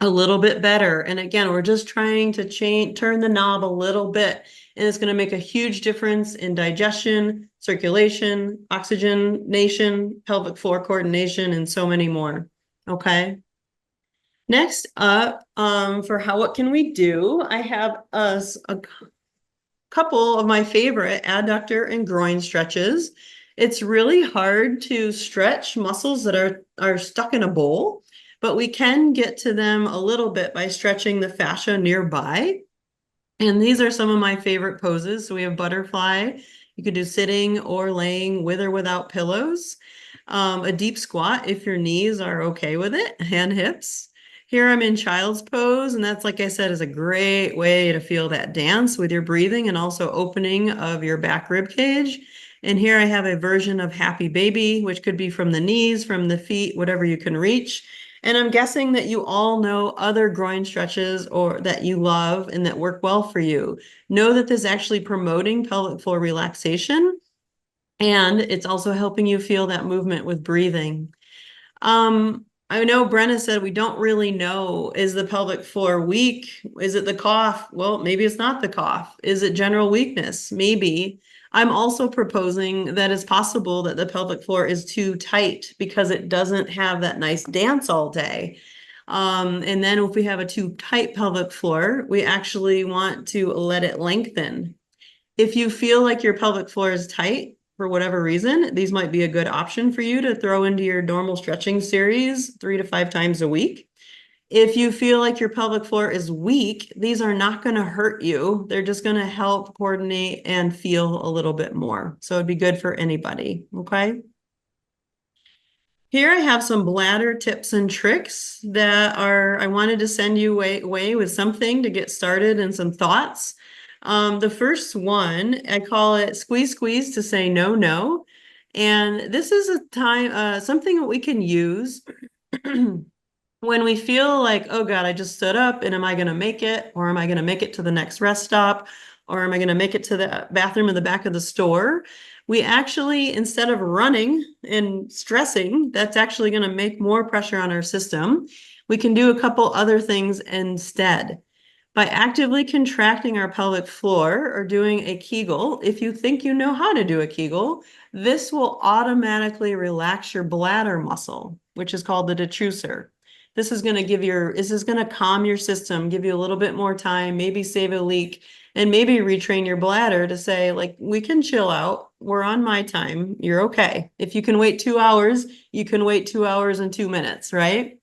a little bit better. And again, we're just trying to turn the knob a little bit, and it's going to make a huge difference in digestion, circulation, oxygenation, pelvic floor coordination, and so many more. Okay. Next up, what can we do? I have a couple of my favorite adductor and groin stretches. It's really hard to stretch muscles that are stuck in a bowl, but we can get to them a little bit by stretching the fascia nearby. And these are some of my favorite poses. So we have butterfly. You could do sitting or laying with or without pillows. A deep squat if your knees are okay with it, and hips. Here I'm in child's pose, and that's, like I said, is a great way to feel that dance with your breathing and also opening of your back rib cage. And here I have a version of happy baby, which could be from the knees, from the feet, whatever you can reach. And I'm guessing that you all know other groin stretches or that you love and that work well for you. Know that this is actually promoting pelvic floor relaxation, and it's also helping you feel that movement with breathing. I know Brenna said we don't really know, is the pelvic floor weak? Is it the cough? Well, maybe it's not the cough. Is it general weakness? Maybe. I'm also proposing that it's possible that the pelvic floor is too tight because it doesn't have that nice dance all day. And then if we have a too tight pelvic floor, we actually want to let it lengthen. If you feel like your pelvic floor is tight for whatever reason, these might be a good option for you to throw into your normal stretching series 3 to 5 times a week. If you feel like your pelvic floor is weak, these are not going to hurt you. They're just going to help coordinate and feel a little bit more. So it'd be good for anybody. Okay. Here I have some bladder tips and tricks that I wanted to send you away with something to get started and some thoughts. The first one, I call it squeeze, squeeze to say no, no. And this is a time, something that we can use when we feel like, oh God, I just stood up and am I going to make it? Or am I going to make it to the next rest stop? Or am I going to make it to the bathroom in the back of the store? We actually, instead of running and stressing, that's actually going to make more pressure on our system. We can do a couple other things instead. By actively contracting our pelvic floor or doing a Kegel, if you think you know how to do a Kegel, this will automatically relax your bladder muscle, which is called the detrusor. This is going to calm your system, give you a little bit more time, maybe save a leak, and maybe retrain your bladder to say, like, we can chill out. We're on my time. You're okay. If you can wait 2 hours, you can wait 2 hours and 2 minutes, right?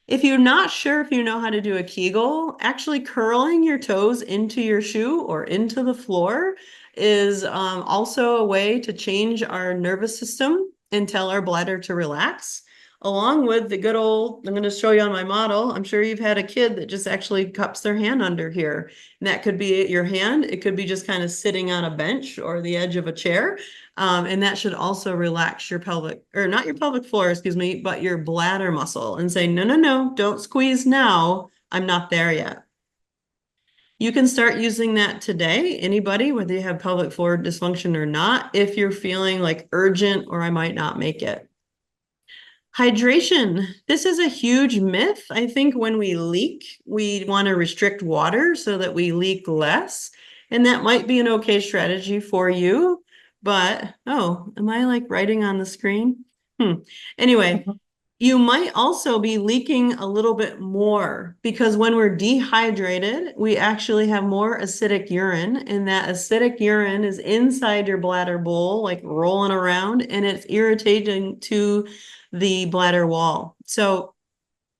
If you're not sure if you know how to do a Kegel, actually curling your toes into your shoe or into the floor is also a way to change our nervous system and tell our bladder to relax. Along with the good old, I'm going to show you on my model. I'm sure you've had a kid that just actually cups their hand under here. And that could be your hand. It could be just kind of sitting on a bench or the edge of a chair. And that should also relax your pelvic, or not your pelvic floor, excuse me, but your bladder muscle and say, no, no, no, don't squeeze now. I'm not there yet. You can start using that today, anybody, whether you have pelvic floor dysfunction or not, if you're feeling like urgent or I might not make it. Hydration. This is a huge myth. I think when we leak, we want to restrict water so that we leak less. And that might be an okay strategy for you. But, oh, am I like writing on the screen? Anyway, you might also be leaking a little bit more because when we're dehydrated, we actually have more acidic urine, and that acidic urine is inside your bladder bowl, like rolling around, and it's irritating to the bladder wall. So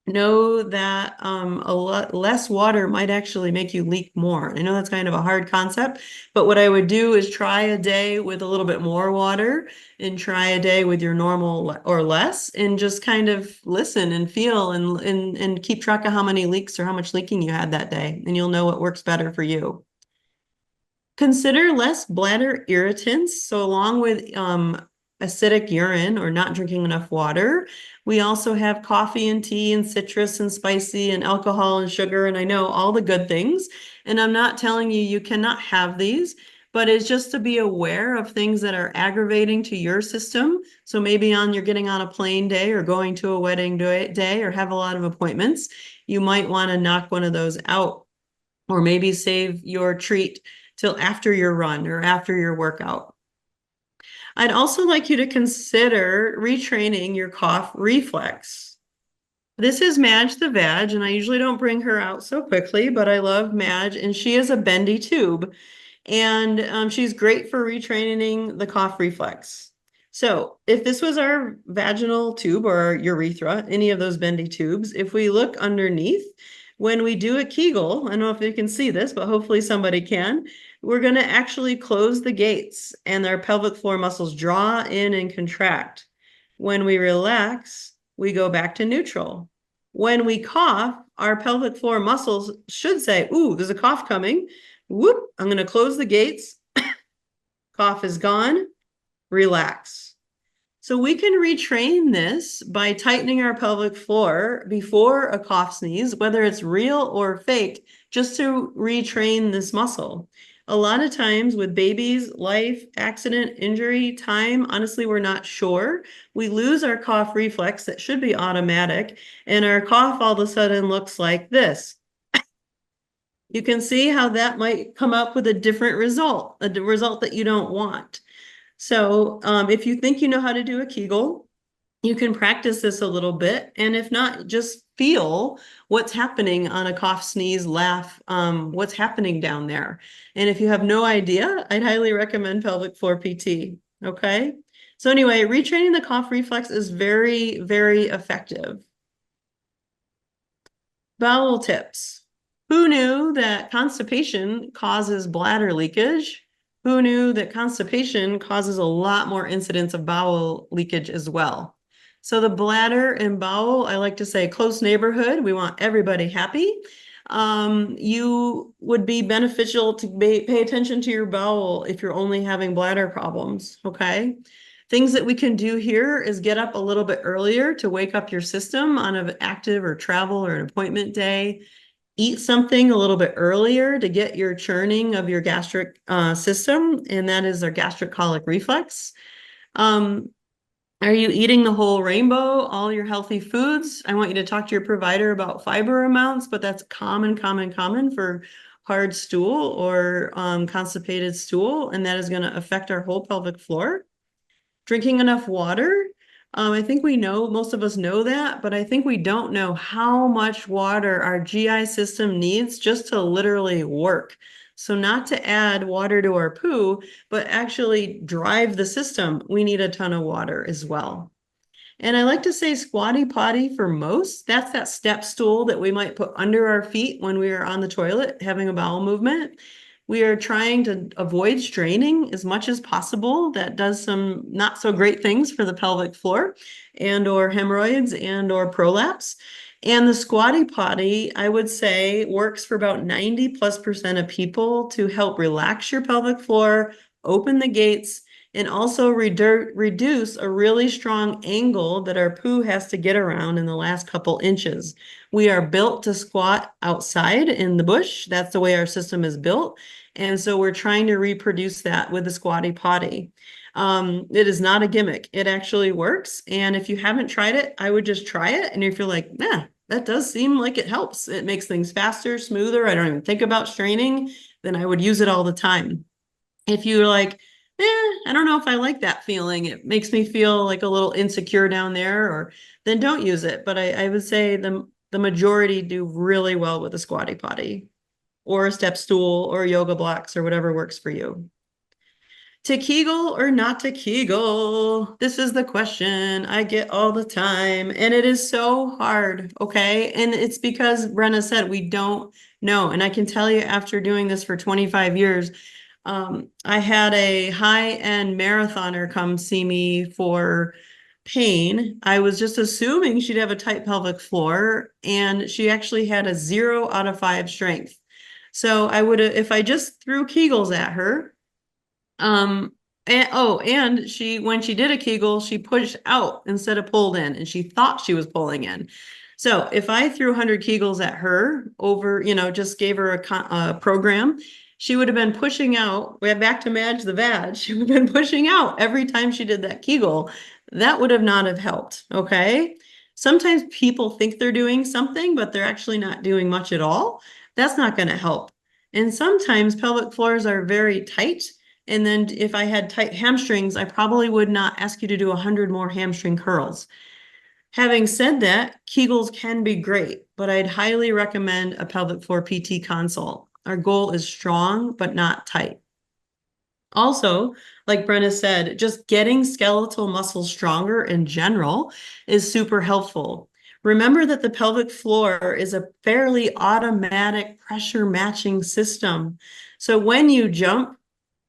know that a lot less water might actually make you leak more. I know that's kind of a hard concept, but what I would do is try a day with a little bit more water and try a day with your normal or less, and just kind of listen and feel and keep track of how many leaks or how much leaking you had that day, and you'll know what works better for you. Consider less bladder irritants. So along with acidic urine or not drinking enough water, we also have coffee and tea and citrus and spicy and alcohol and sugar. And I know all the good things. And I'm not telling you you cannot have these, but it's just to be aware of things that are aggravating to your system. So maybe you're getting on a plane day or going to a wedding day or have a lot of appointments, you might want to knock one of those out, or maybe save your treat till after your run or after your workout. I'd also like you to consider retraining your cough reflex. This is Madge the Vag, and I usually don't bring her out so quickly, but I love Madge, and she is a bendy tube, and she's great for retraining the cough reflex. So if this was our vaginal tube or our urethra, any of those bendy tubes, if we look underneath, When we do a Kegel, I don't know if you can see this, but hopefully somebody can, we're going to actually close the gates and our pelvic floor muscles draw in and contract. When we relax, we go back to neutral. When we cough, our pelvic floor muscles should say, ooh, there's a cough coming. Whoop, I'm going to close the gates. Cough is gone. Relax. So we can retrain this by tightening our pelvic floor before a cough sneeze, whether it's real or fake, just to retrain this muscle. A lot of times with babies, life, accident, injury, time, honestly, we're not sure. We lose our cough reflex that should be automatic, and our cough all of a sudden looks like this. You can see how that might come up with a different result, a result that you don't want. So if you think you know how to do a Kegel, you can practice this a little bit. And if not, just feel what's happening on a cough, sneeze, laugh, what's happening down there. And if you have no idea, I'd highly recommend pelvic floor PT. Okay. So anyway, retraining the cough reflex is very, very effective. Bowel tips. Who knew that constipation causes bladder leakage? Who knew that constipation causes a lot more incidence of bowel leakage as well? So the bladder and bowel, I like to say close neighborhood. We want everybody happy. You would be beneficial to pay attention to your bowel if you're only having bladder problems, okay? Things that we can do here is get up a little bit earlier to wake up your system on an active or travel or an appointment day. Eat something a little bit earlier to get your churning of your gastric system, and that is our gastric colic reflex. Are you eating the whole rainbow, all your healthy foods? I want you to talk to your provider about fiber amounts, but that's common for hard stool or constipated stool, and that is going to affect our whole pelvic floor. Drinking enough water. I think we know, most of us know that, but I think we don't know how much water our GI system needs just to literally work. So not to add water to our poo, but actually drive the system. We need a ton of water as well. And I like to say squatty potty for most. That's that step stool that we might put under our feet when we are on the toilet having a bowel movement. We are trying to avoid straining as much as possible. That does some not so great things for the pelvic floor and or hemorrhoids and or prolapse. And the squatty potty, I would say, works for about 90+% of people to help relax your pelvic floor, open the gates, and also reduce a really strong angle that our poo has to get around in the last couple inches. We are built to squat outside in the bush. That's the way our system is built. And so we're trying to reproduce that with the squatty potty. It is not a gimmick. It actually works. And if you haven't tried it, I would just try it. And if you're like, nah, that does seem like it helps. It makes things faster, smoother. I don't even think about straining. Then I would use it all the time. If you're like, I don't know if I like that feeling. It makes me feel like a little insecure down there, or then don't use it. But I would say the majority do really well with a squatty potty or a step stool or yoga blocks or whatever works for you. To Kegel or not to Kegel? This is the question I get all the time, and it is so hard, okay? And it's because Brenna said we don't know. And I can tell you after doing this for 25 years, I had a high-end marathoner come see me for pain. I was just assuming she'd have a tight pelvic floor, and she actually had a 0 out of 5 strength. So I would have, if I just threw Kegels at her, and she, when she did a Kegel, she pushed out instead of pulled in, and she thought she was pulling in. So if I threw 100 Kegels at her over, just gave her a program, she would have been pushing out. We have back to Madge the Vag. She would have been pushing out every time she did that Kegel. That would have not have helped. Okay. Sometimes people think they're doing something, but they're actually not doing much at all. That's not going to help. And sometimes pelvic floors are very tight. And then if I had tight hamstrings, I probably would not ask you to do 100 more hamstring curls. Having said that, Kegels can be great, but I'd highly recommend a pelvic floor PT consult. Our goal is strong, but not tight. Also, like Brenna said, just getting skeletal muscles stronger in general is super helpful. Remember that the pelvic floor is a fairly automatic pressure matching system. So when you jump,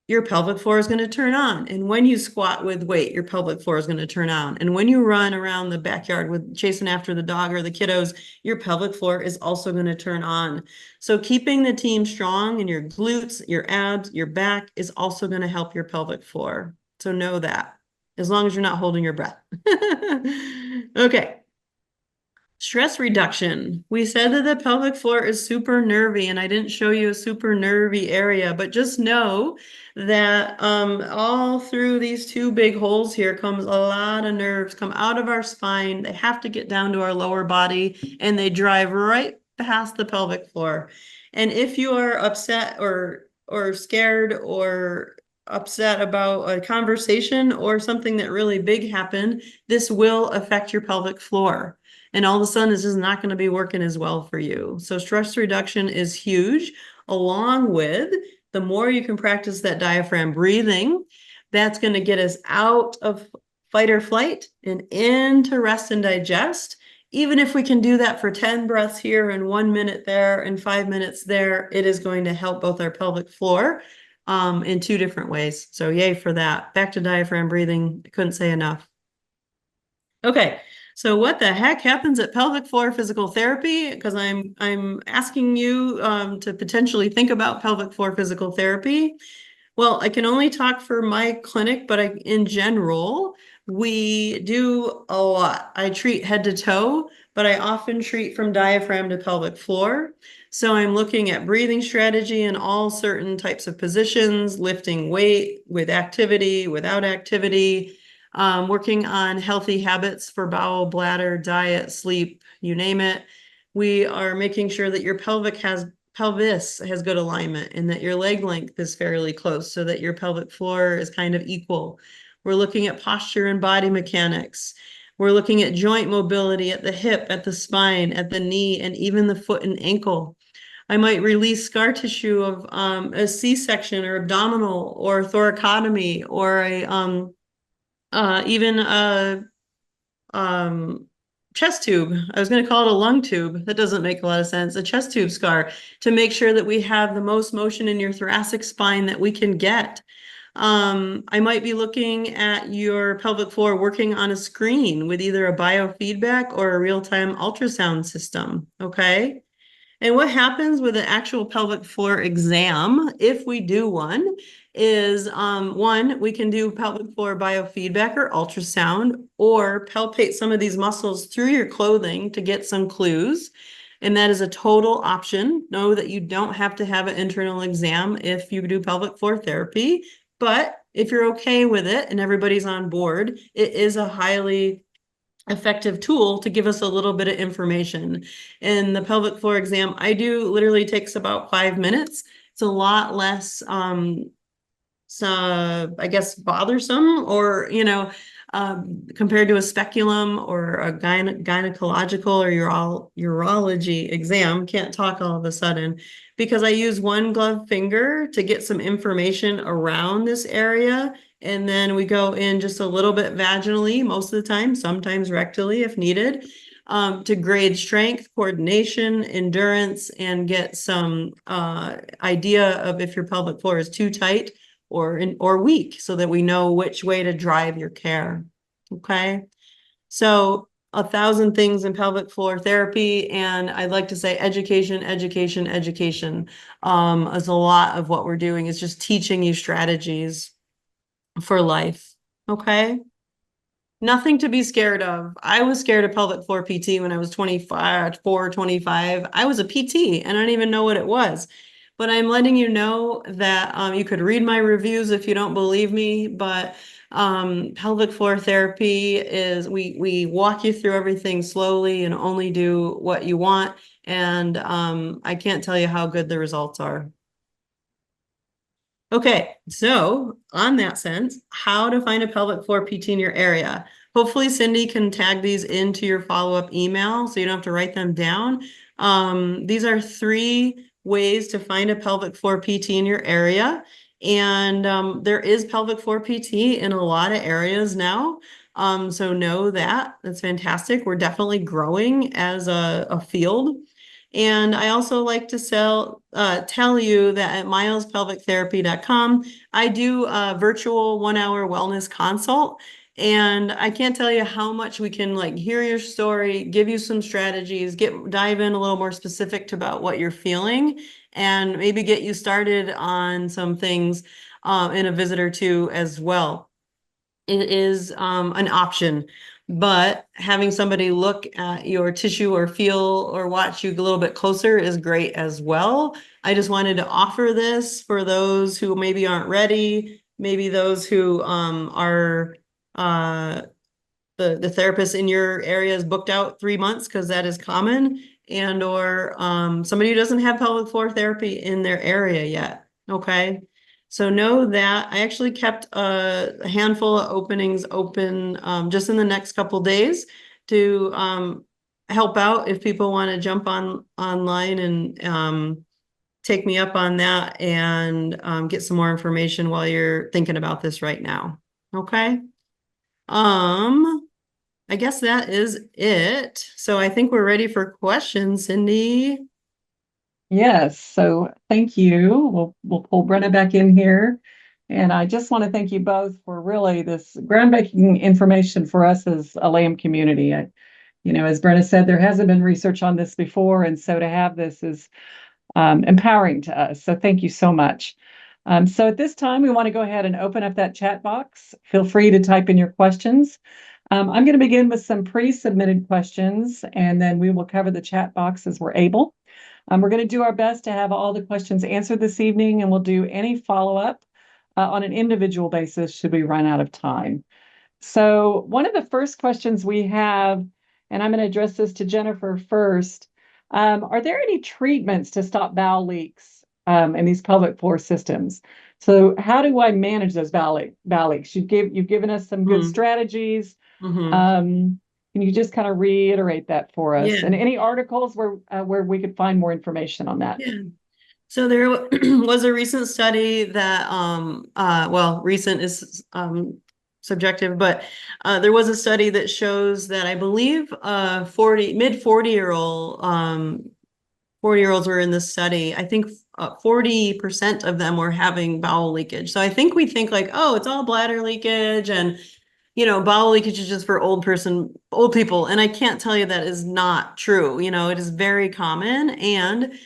your pelvic floor is going to turn on. And when you squat with weight, your pelvic floor is going to turn on. And when you run around the backyard with chasing after the dog or the kiddos, your pelvic floor is also going to turn on. So keeping the team strong in your glutes, your abs, your back is also going to help your pelvic floor. So know that, as long as you're not holding your breath. Okay. Stress reduction. We said that the pelvic floor is super nervy, and I didn't show you a super nervy area, but just know that all through these two big holes here comes a lot of nerves come out of our spine. They have to get down to our lower body, and they drive right past the pelvic floor. And if you are upset or scared or upset about a conversation or something that really big happened, this will affect your pelvic floor. And all of a sudden, this is not going to be working as well for you. So stress reduction is huge, along with the more you can practice that diaphragm breathing, that's going to get us out of fight or flight and into rest and digest. Even if we can do that for 10 breaths here and 1 minute there and 5 minutes there, it is going to help both our pelvic floor in two different ways. So yay for that. Back to diaphragm breathing. I couldn't say enough. Okay. So what the heck happens at pelvic floor physical therapy? Because I'm asking you to potentially think about pelvic floor physical therapy. Well, I can only talk for my clinic, but in general, we do a lot. I treat head to toe, but I often treat from diaphragm to pelvic floor. So I'm looking at breathing strategy in all certain types of positions, lifting weight with activity, without activity, working on healthy habits for bowel, bladder, diet, sleep, you name it. We are making sure that your pelvis has good alignment and that your leg length is fairly close so that your pelvic floor is kind of equal. We're looking at posture and body mechanics. We're looking at joint mobility at the hip, at the spine, at the knee, and even the foot and ankle. I might release scar tissue of a C-section or abdominal or thoracotomy or even a chest tube. I was going to call it a lung tube. That doesn't make a lot of sense. A chest tube scar to make sure that we have the most motion in your thoracic spine that we can get. I might be looking at your pelvic floor working on a screen with either a biofeedback or a real-time ultrasound system. Okay. And what happens with an actual pelvic floor exam, if we do one, is one, we can do pelvic floor biofeedback or ultrasound, or palpate some of these muscles through your clothing to get some clues. And that is a total option. Know that you don't have to have an internal exam if you do pelvic floor therapy. But if you're okay with it and everybody's on board, it is a highly effective tool to give us a little bit of information. And the pelvic floor exam I do literally takes about 5 minutes. It's a lot less, I guess, bothersome or, compared to a speculum or a gynecological or urology exam. Can't talk all of a sudden because I use one glove finger to get some information around this area. And then we go in just a little bit vaginally most of the time, sometimes rectally if needed, to grade strength, coordination, endurance, and get some idea of if your pelvic floor is too tight or weak so that we know which way to drive your care. Okay. So 1,000 things in pelvic floor therapy. And I'd like to say education is a lot of what we're doing is just teaching you strategies for life. Okay. Nothing to be scared of. I was scared of pelvic floor PT when I was 25. I was a PT and I don't even know what it was. But I'm letting you know that you could read my reviews if you don't believe me, but pelvic floor therapy is, we walk you through everything slowly and only do what you want. And I can't tell you how good the results are. Okay, so on that sense, how to find a pelvic floor PT in your area. Hopefully Cindy can tag these into your follow-up email so you don't have to write them down. These are 3 ways to find a pelvic floor PT in your area. And there is pelvic floor PT in a lot of areas now. So know that. That's fantastic. We're definitely growing as a field. And I also like to tell you that at milespelvictherapy.com, I do a virtual 1-hour wellness consult. And I can't tell you how much we can like hear your story, give you some strategies, dive in a little more specific about what you're feeling, and maybe get you started on some things in a visit or two as well. It is an option, but having somebody look at your tissue or feel or watch you a little bit closer is great as well. I just wanted to offer this for those who maybe aren't ready, maybe those who are the therapist in your area is booked out 3 months, because that is common, and or somebody who doesn't have pelvic floor therapy in their area yet. Okay. So know that I actually kept a handful of openings open just in the next couple days to help out if people want to jump online and take me up on that and get some more information while you're thinking about this right now. Okay. I guess that is it. So I think we're ready for questions, Cindy. Yes, so thank you. We'll pull Brenna back in here. And I just want to thank you both for really this groundbreaking information for us as a LAM community. As Brenna said, there hasn't been research on this before, and so to have this is empowering to us. So thank you so much. So at this time, we want to go ahead and open up that chat box. Feel free to type in your questions. I'm going to begin with some pre-submitted questions, and then we will cover the chat box as we're able. We're going to do our best to have all the questions answered this evening, and we'll do any follow-up on an individual basis should we run out of time. So one of the first questions we have, and I'm going to address this to Jennifer first, are there any treatments to stop bowel leaks in these pelvic floor systems? So how do I manage those bowel leaks? You've given us some good strategies. Can you just kind of reiterate that for us? Yeah. And any articles where we could find more information on that? Yeah. So there was a recent study that, well, recent is subjective, but there was a study that shows that I believe mid 40-year-olds were in this study. I think 40% of them were having bowel leakage. So I think we think like, oh, it's all bladder leakage and bowel leakage is just for old people. And I can't tell you that is not true. It is very common. And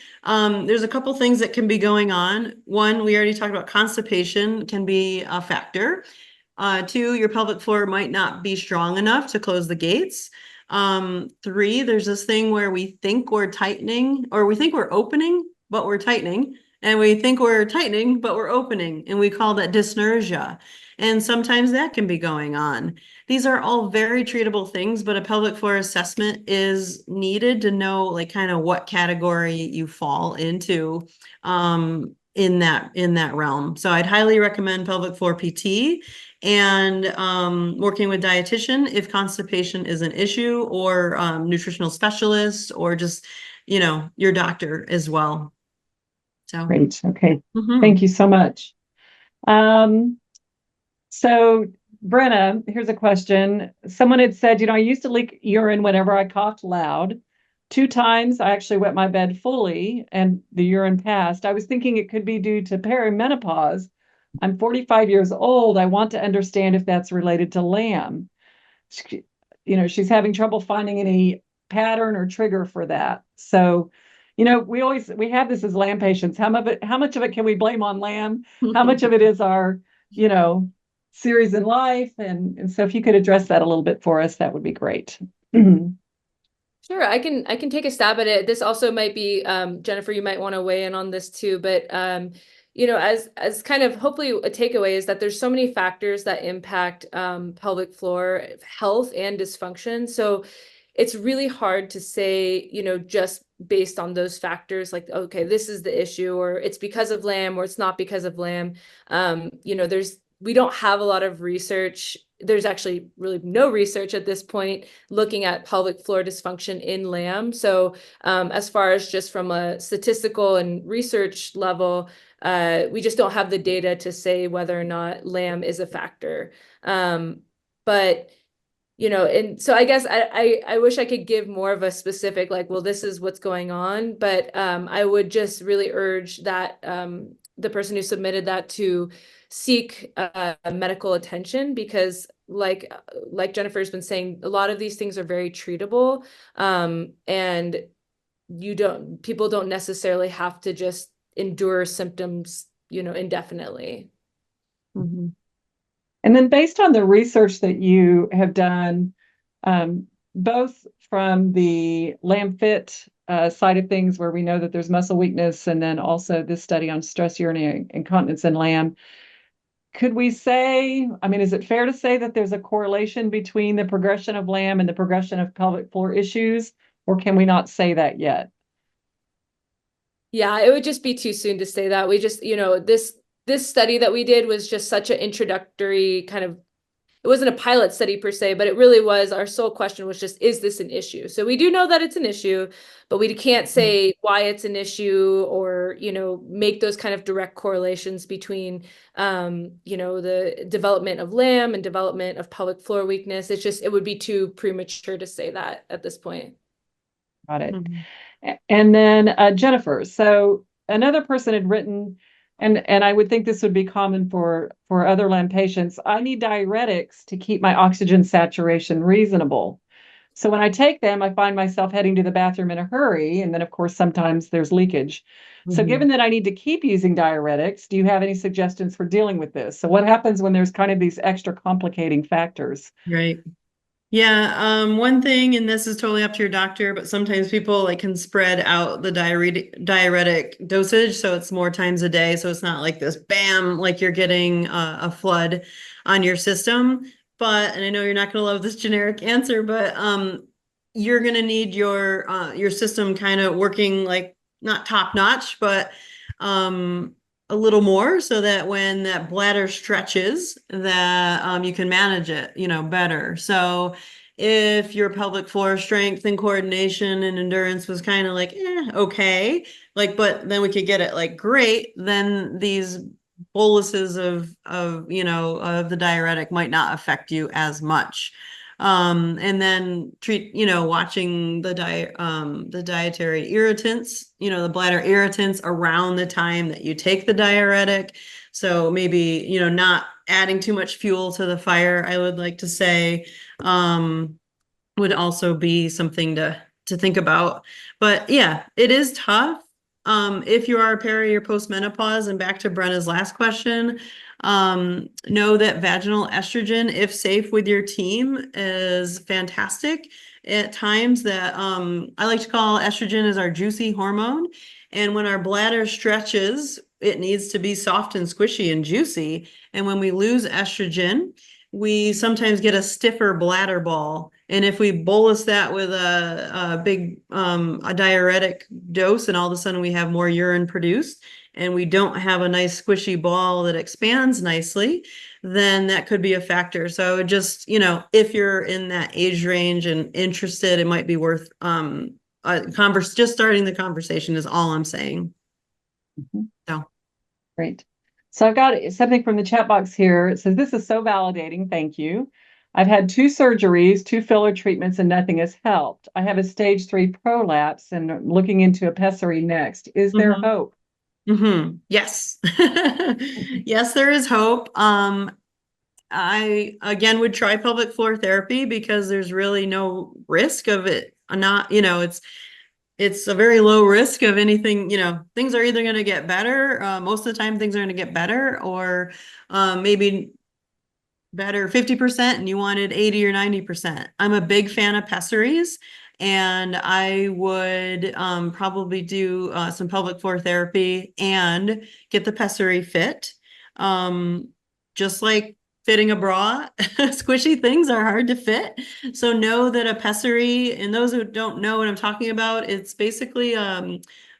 there's a couple things that can be going on. One, we already talked about constipation can be a factor. Two, your pelvic floor might not be strong enough to close the gates. Three, there's this thing where we think we're tightening, or we think we're opening, but we're tightening. And we think we're tightening, but we're opening. And we call that dysnergia. And sometimes that can be going on. These are all very treatable things, but a pelvic floor assessment is needed to know like kind of what category you fall into in that realm. So I'd highly recommend pelvic floor PT and working with dietitian if constipation is an issue, or nutritional specialist, or just, your doctor as well. So Great. Okay. Thank you so much. So Brenna, here's a question. Someone had said, I used to leak urine whenever I coughed loud. 2 times I actually wet my bed fully and the urine passed. I was thinking it could be due to perimenopause. I'm 45 years old. I want to understand if that's related to LAM. She's having trouble finding any pattern or trigger for that. So, we have this as LAM patients. How much of it can we blame on LAM? How much of it is our, series in life? And so if you could address that a little bit for us, that would be great. Sure, I can take a stab at it. This also might be, Jennifer, you might want to weigh in on this too, but as kind of hopefully a takeaway is that there's so many factors that impact pelvic floor health and dysfunction. So it's really hard to say, just based on those factors, like, okay, this is the issue, or it's because of LAM, or it's not because of LAM. We don't have a lot of research. There's actually really no research at this point looking at pelvic floor dysfunction in LAM. So as far as just from a statistical and research level, we just don't have the data to say whether or not LAM is a factor. But and so I guess I wish I could give more of a specific, like, well, this is what's going on, but I would just really urge that the person who submitted that to seek medical attention, because like Jennifer's been saying, a lot of these things are very treatable, and people don't necessarily have to just endure symptoms, indefinitely. Mhm. And then based on the research that you have done, both from the LAM-FIT side of things, where we know that there's muscle weakness, and then also this study on stress urinary incontinence in LAM, could we say, I mean, is it fair to say that there's a correlation between the progression of LAM and the progression of pelvic floor issues, or can we not say that yet? Yeah, it would just be too soon to say that. We just, this study that we did was just such an introductory kind of, it wasn't a pilot study per se, but it really was, our sole question was just, is this an issue? So we do know that it's an issue, but we can't say why it's an issue, or, make those kind of direct correlations between, the development of LAM and development of pelvic floor weakness. It's just, it would be too premature to say that at this point. Got it. And then Jennifer, so another person had written, and I would think this would be common for other LAM patients, I need diuretics to keep my oxygen saturation reasonable. So when I take them, I find myself heading to the bathroom in a hurry. And then, of course, sometimes there's leakage. So given that I need to keep using diuretics, do you have any suggestions for dealing with this? So what happens when there's kind of these extra complicating factors? Right. Yeah, one thing, and this is totally up to your doctor, but sometimes people like can spread out the diuretic dosage, so it's more times a day, so it's not like this bam, like you're getting a flood on your system. But, and I know you're not going to love this generic answer, but you're going to need your system kind of working like not top notch, but a little more, so that when that bladder stretches, that you can manage it, better. So if your pelvic floor strength and coordination and endurance was kind of like, okay, like, but then we could get it like great, then these boluses of the diuretic might not affect you as much. And then watching the dietary irritants, the bladder irritants around the time that you take the diuretic. So maybe, not adding too much fuel to the fire, I would like to say, would also be something to think about. But yeah, it is tough. If you are peri or postmenopause, and back to Brenna's last question, know that vaginal estrogen, if safe with your team, is fantastic. At times that I like to call estrogen as our juicy hormone. And when our bladder stretches, it needs to be soft and squishy and juicy. And when we lose estrogen, we sometimes get a stiffer bladder ball. And if we bolus that with a big a diuretic dose, and all of a sudden we have more urine produced, and we don't have a nice squishy ball that expands nicely, then that could be a factor. So just, if you're in that age range and interested, it might be worth just starting the conversation is all I'm saying. So Great. So I've got something from the chat box here. It says, this is so validating. Thank you. I've had 2 surgeries, 2 filler treatments, and nothing has helped. I have a stage 3 prolapse and looking into a pessary next. Is there hope? Yes. Yes, there is hope. I again would try pelvic floor therapy, because there's really no risk of it not, it's a very low risk of anything. Things are either going to get better. Most of the time things are going to get better, or maybe better 50%, and you wanted 80 or 90%. I'm a big fan of pessaries, and I would probably do some pelvic floor therapy and get the pessary fit. Just like fitting a bra, squishy things are hard to fit. So know that a pessary, and those who don't know what I'm talking about, it's basically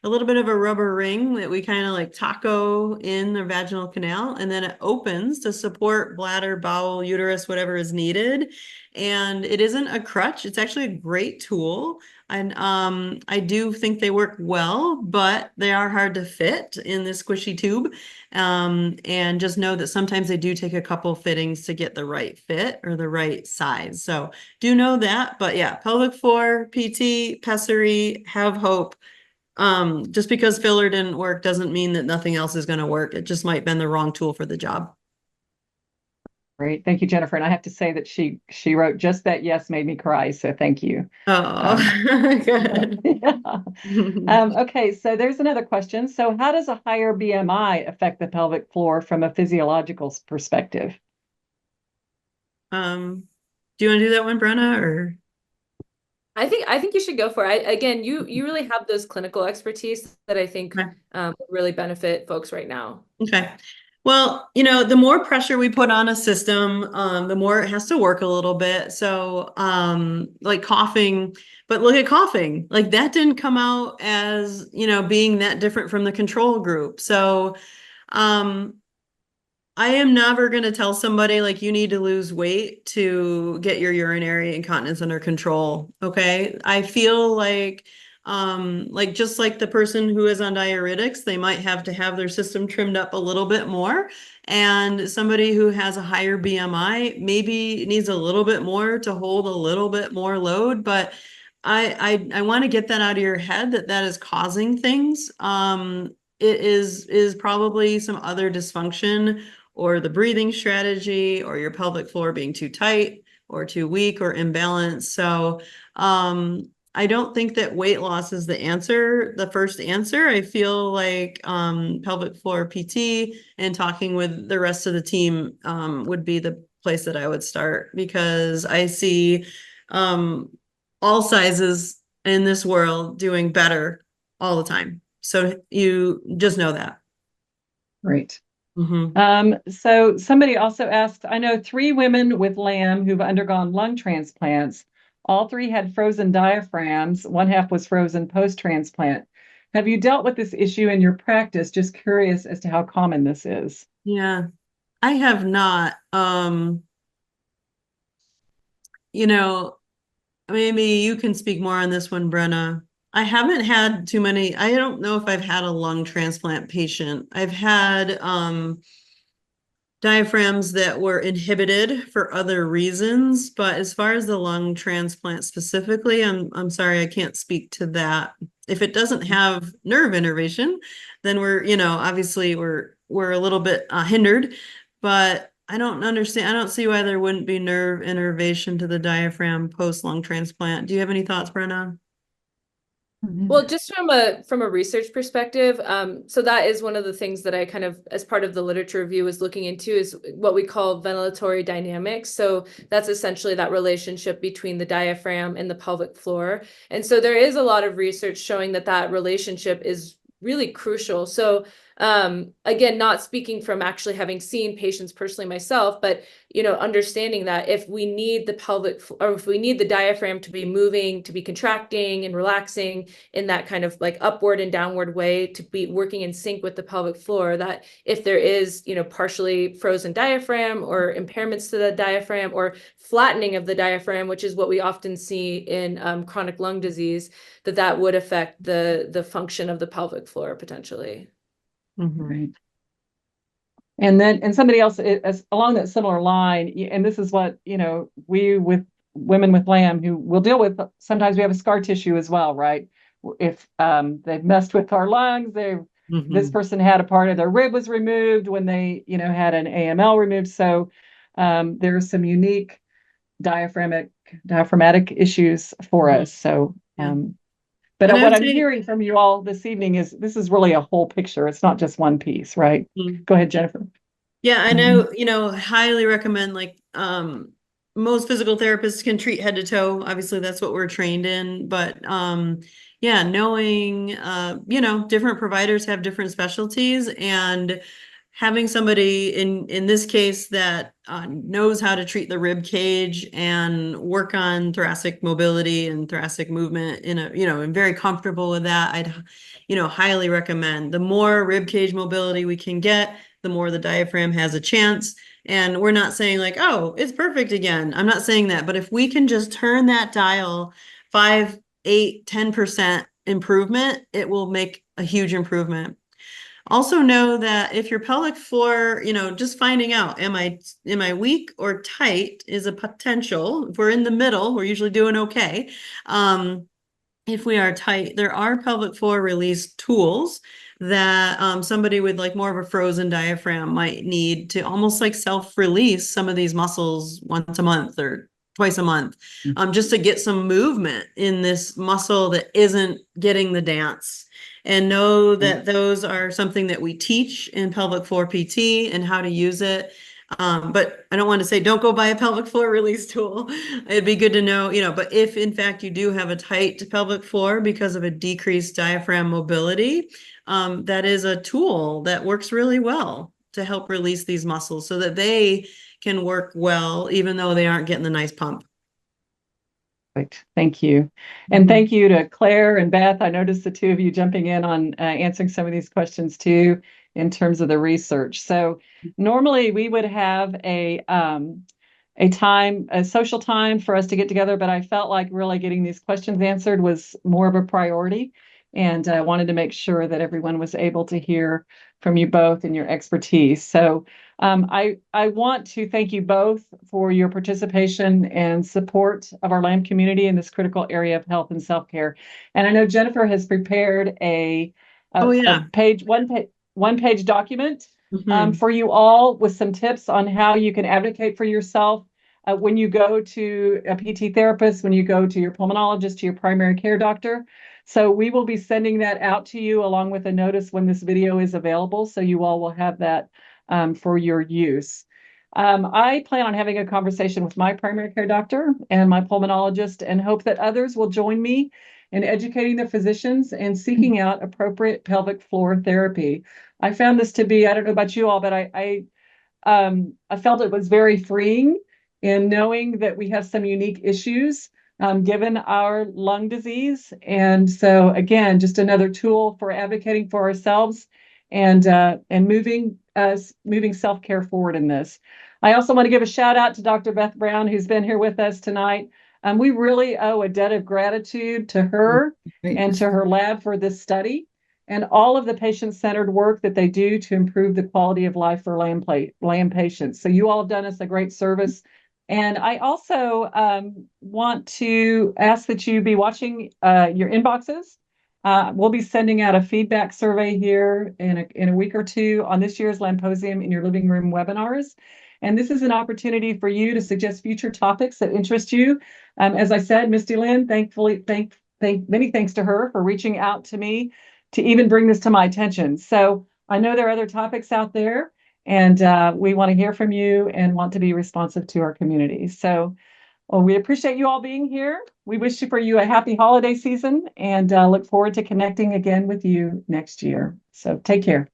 a little bit of a rubber ring that we kind of like taco in the vaginal canal, and then it opens to support bladder, bowel, uterus, whatever is needed. And it isn't a crutch. It's actually a great tool. And I do think they work well, but they are hard to fit in this squishy tube. And just know that sometimes they do take a couple fittings to get the right fit or the right size. So do know that. But yeah, pelvic floor, PT, pessary, have hope. Just because filler didn't work doesn't mean that nothing else is going to work. It just might have been the wrong tool for the job. Great. Thank you, Jennifer. And I have to say that she wrote just that yes made me cry. So thank you. Oh, good. Yeah. Okay, so there's another question. So how does a higher BMI affect the pelvic floor from a physiological perspective? Do you want to do that one, Brenna, or? I think you should go for it. Again, you really have those clinical expertise that I think really benefit folks right now. Okay. Well, the more pressure we put on a system, the more it has to work a little bit. So, like coughing, but look at coughing, like that didn't come out as, being that different from the control group. So, I am never going to tell somebody like you need to lose weight to get your urinary incontinence under control. Okay. I feel like just like the person who is on diuretics, they might have to have their system trimmed up a little bit more. And somebody who has a higher BMI maybe needs a little bit more to hold a little bit more load. But I want to get that out of your head that is causing things. It is probably some other dysfunction or the breathing strategy or your pelvic floor being too tight or too weak or imbalanced. So I don't think that weight loss is the answer, the first answer. I feel like pelvic floor PT and talking with the rest of the team would be the place that I would start, because I see all sizes in this world doing better all the time. So you just know that. Great. So somebody also asked, I know 3 women with LAM who've undergone lung transplants. All 3 had frozen diaphragms. One half was frozen post-transplant. Have you dealt with this issue in your practice? Just curious as to how common this is. Yeah, I have not. Maybe you can speak more on this one, Brenna. I haven't had too many. I don't know if I've had a lung transplant patient. I've had diaphragms that were inhibited for other reasons, but as far as the lung transplant specifically, I'm sorry, I can't speak to that. If it doesn't have nerve innervation, then we're, obviously we're a little bit hindered, but I don't understand. I don't see why there wouldn't be nerve innervation to the diaphragm post lung transplant. Do you have any thoughts, Brenna? Well, just from a research perspective, so that is one of the things that I kind of, as part of the literature review, was looking into, is what we call ventilatory dynamics. So that's essentially that relationship between the diaphragm and the pelvic floor. And so there is a lot of research showing that relationship is really crucial. So again, not speaking from actually having seen patients personally myself, but understanding that if we need the pelvic, or if we need the diaphragm to be moving, to be contracting and relaxing in that kind of like upward and downward way, to be working in sync with the pelvic floor, that if there is partially frozen diaphragm or impairments to the diaphragm or flattening of the diaphragm, which is what we often see in chronic lung disease, that would affect the function of the pelvic floor potentially. Right. And somebody else is along that similar line, and this is what, we with women with LAM who will deal with, sometimes we have a scar tissue as well, right? If they've messed with our lungs, this person had a part of their rib was removed when they, had an AML removed. So there's some unique diaphragmatic issues for us. So but what I'm hearing from you all this evening is this is really a whole picture. It's not just one piece, right? Go ahead, Jennifer. Yeah, I know, highly recommend, like, most physical therapists can treat head to toe. Obviously, that's what we're trained in. But yeah, knowing, different providers have different specialties, and having somebody in this case that knows how to treat the rib cage and work on thoracic mobility and thoracic movement and very comfortable with that, I'd, highly recommend. The more rib cage mobility we can get, the more the diaphragm has a chance. And we're not saying like, oh, it's perfect again. I'm not saying that, but if we can just turn that dial 5, 8, 10% improvement, it will make a huge improvement. Also know that if your pelvic floor, just finding out, am I weak or tight is a potential. If we're in the middle, we're usually doing okay. If we are tight, there are pelvic floor release tools that somebody with like more of a frozen diaphragm might need to almost like self-release some of these muscles once a month or twice a month, just to get some movement in this muscle that isn't getting the dance. And know that those are something that we teach in pelvic floor PT and how to use it. But I don't want to say don't go buy a pelvic floor release tool. It'd be good to know, but if in fact you do have a tight pelvic floor because of a decreased diaphragm mobility, that is a tool that works really well to help release these muscles so that they can work well, even though they aren't getting the nice pump. Perfect. Thank you. And thank you to Claire and Beth. I noticed the two of you jumping in on answering some of these questions too, in terms of the research. So normally we would have a social time for us to get together, but I felt like really getting these questions answered was more of a priority. And I wanted to make sure that everyone was able to hear from you both and your expertise. So I want to thank you both for your participation and support of our LAM community in this critical area of health and self-care. And I know Jennifer has prepared a one-page document for you all with some tips on how you can advocate for yourself when you go to a PT therapist, when you go to your pulmonologist, to your primary care doctor. So we will be sending that out to you along with a notice when this video is available. So you all will have that for your use. I plan on having a conversation with my primary care doctor and my pulmonologist and hope that others will join me in educating their physicians and seeking out appropriate pelvic floor therapy. I found this to be, I don't know about you all, but I felt it was very freeing in knowing that we have some unique issues given our lung disease. And so again, just another tool for advocating for ourselves and moving self-care forward in this. I also want to give a shout out to Dr. Beth Brown, who's been here with us tonight. We really owe a debt of gratitude to her and to her lab for this study and all of the patient-centered work that they do to improve the quality of life for LAM patients. So you all have done us a great service. And I also want to ask that you be watching your inboxes. We'll be sending out a feedback survey here in a week or two on this year's LAMposium in Your Living Room webinars. And this is an opportunity for you to suggest future topics that interest you. As I said, Misty Lynn, many thanks to her for reaching out to me to even bring this to my attention. So I know there are other topics out there, and we want to hear from you and want to be responsive to our community. So we appreciate you all being here. We wish for you a happy holiday season and look forward to connecting again with you next year. So take care.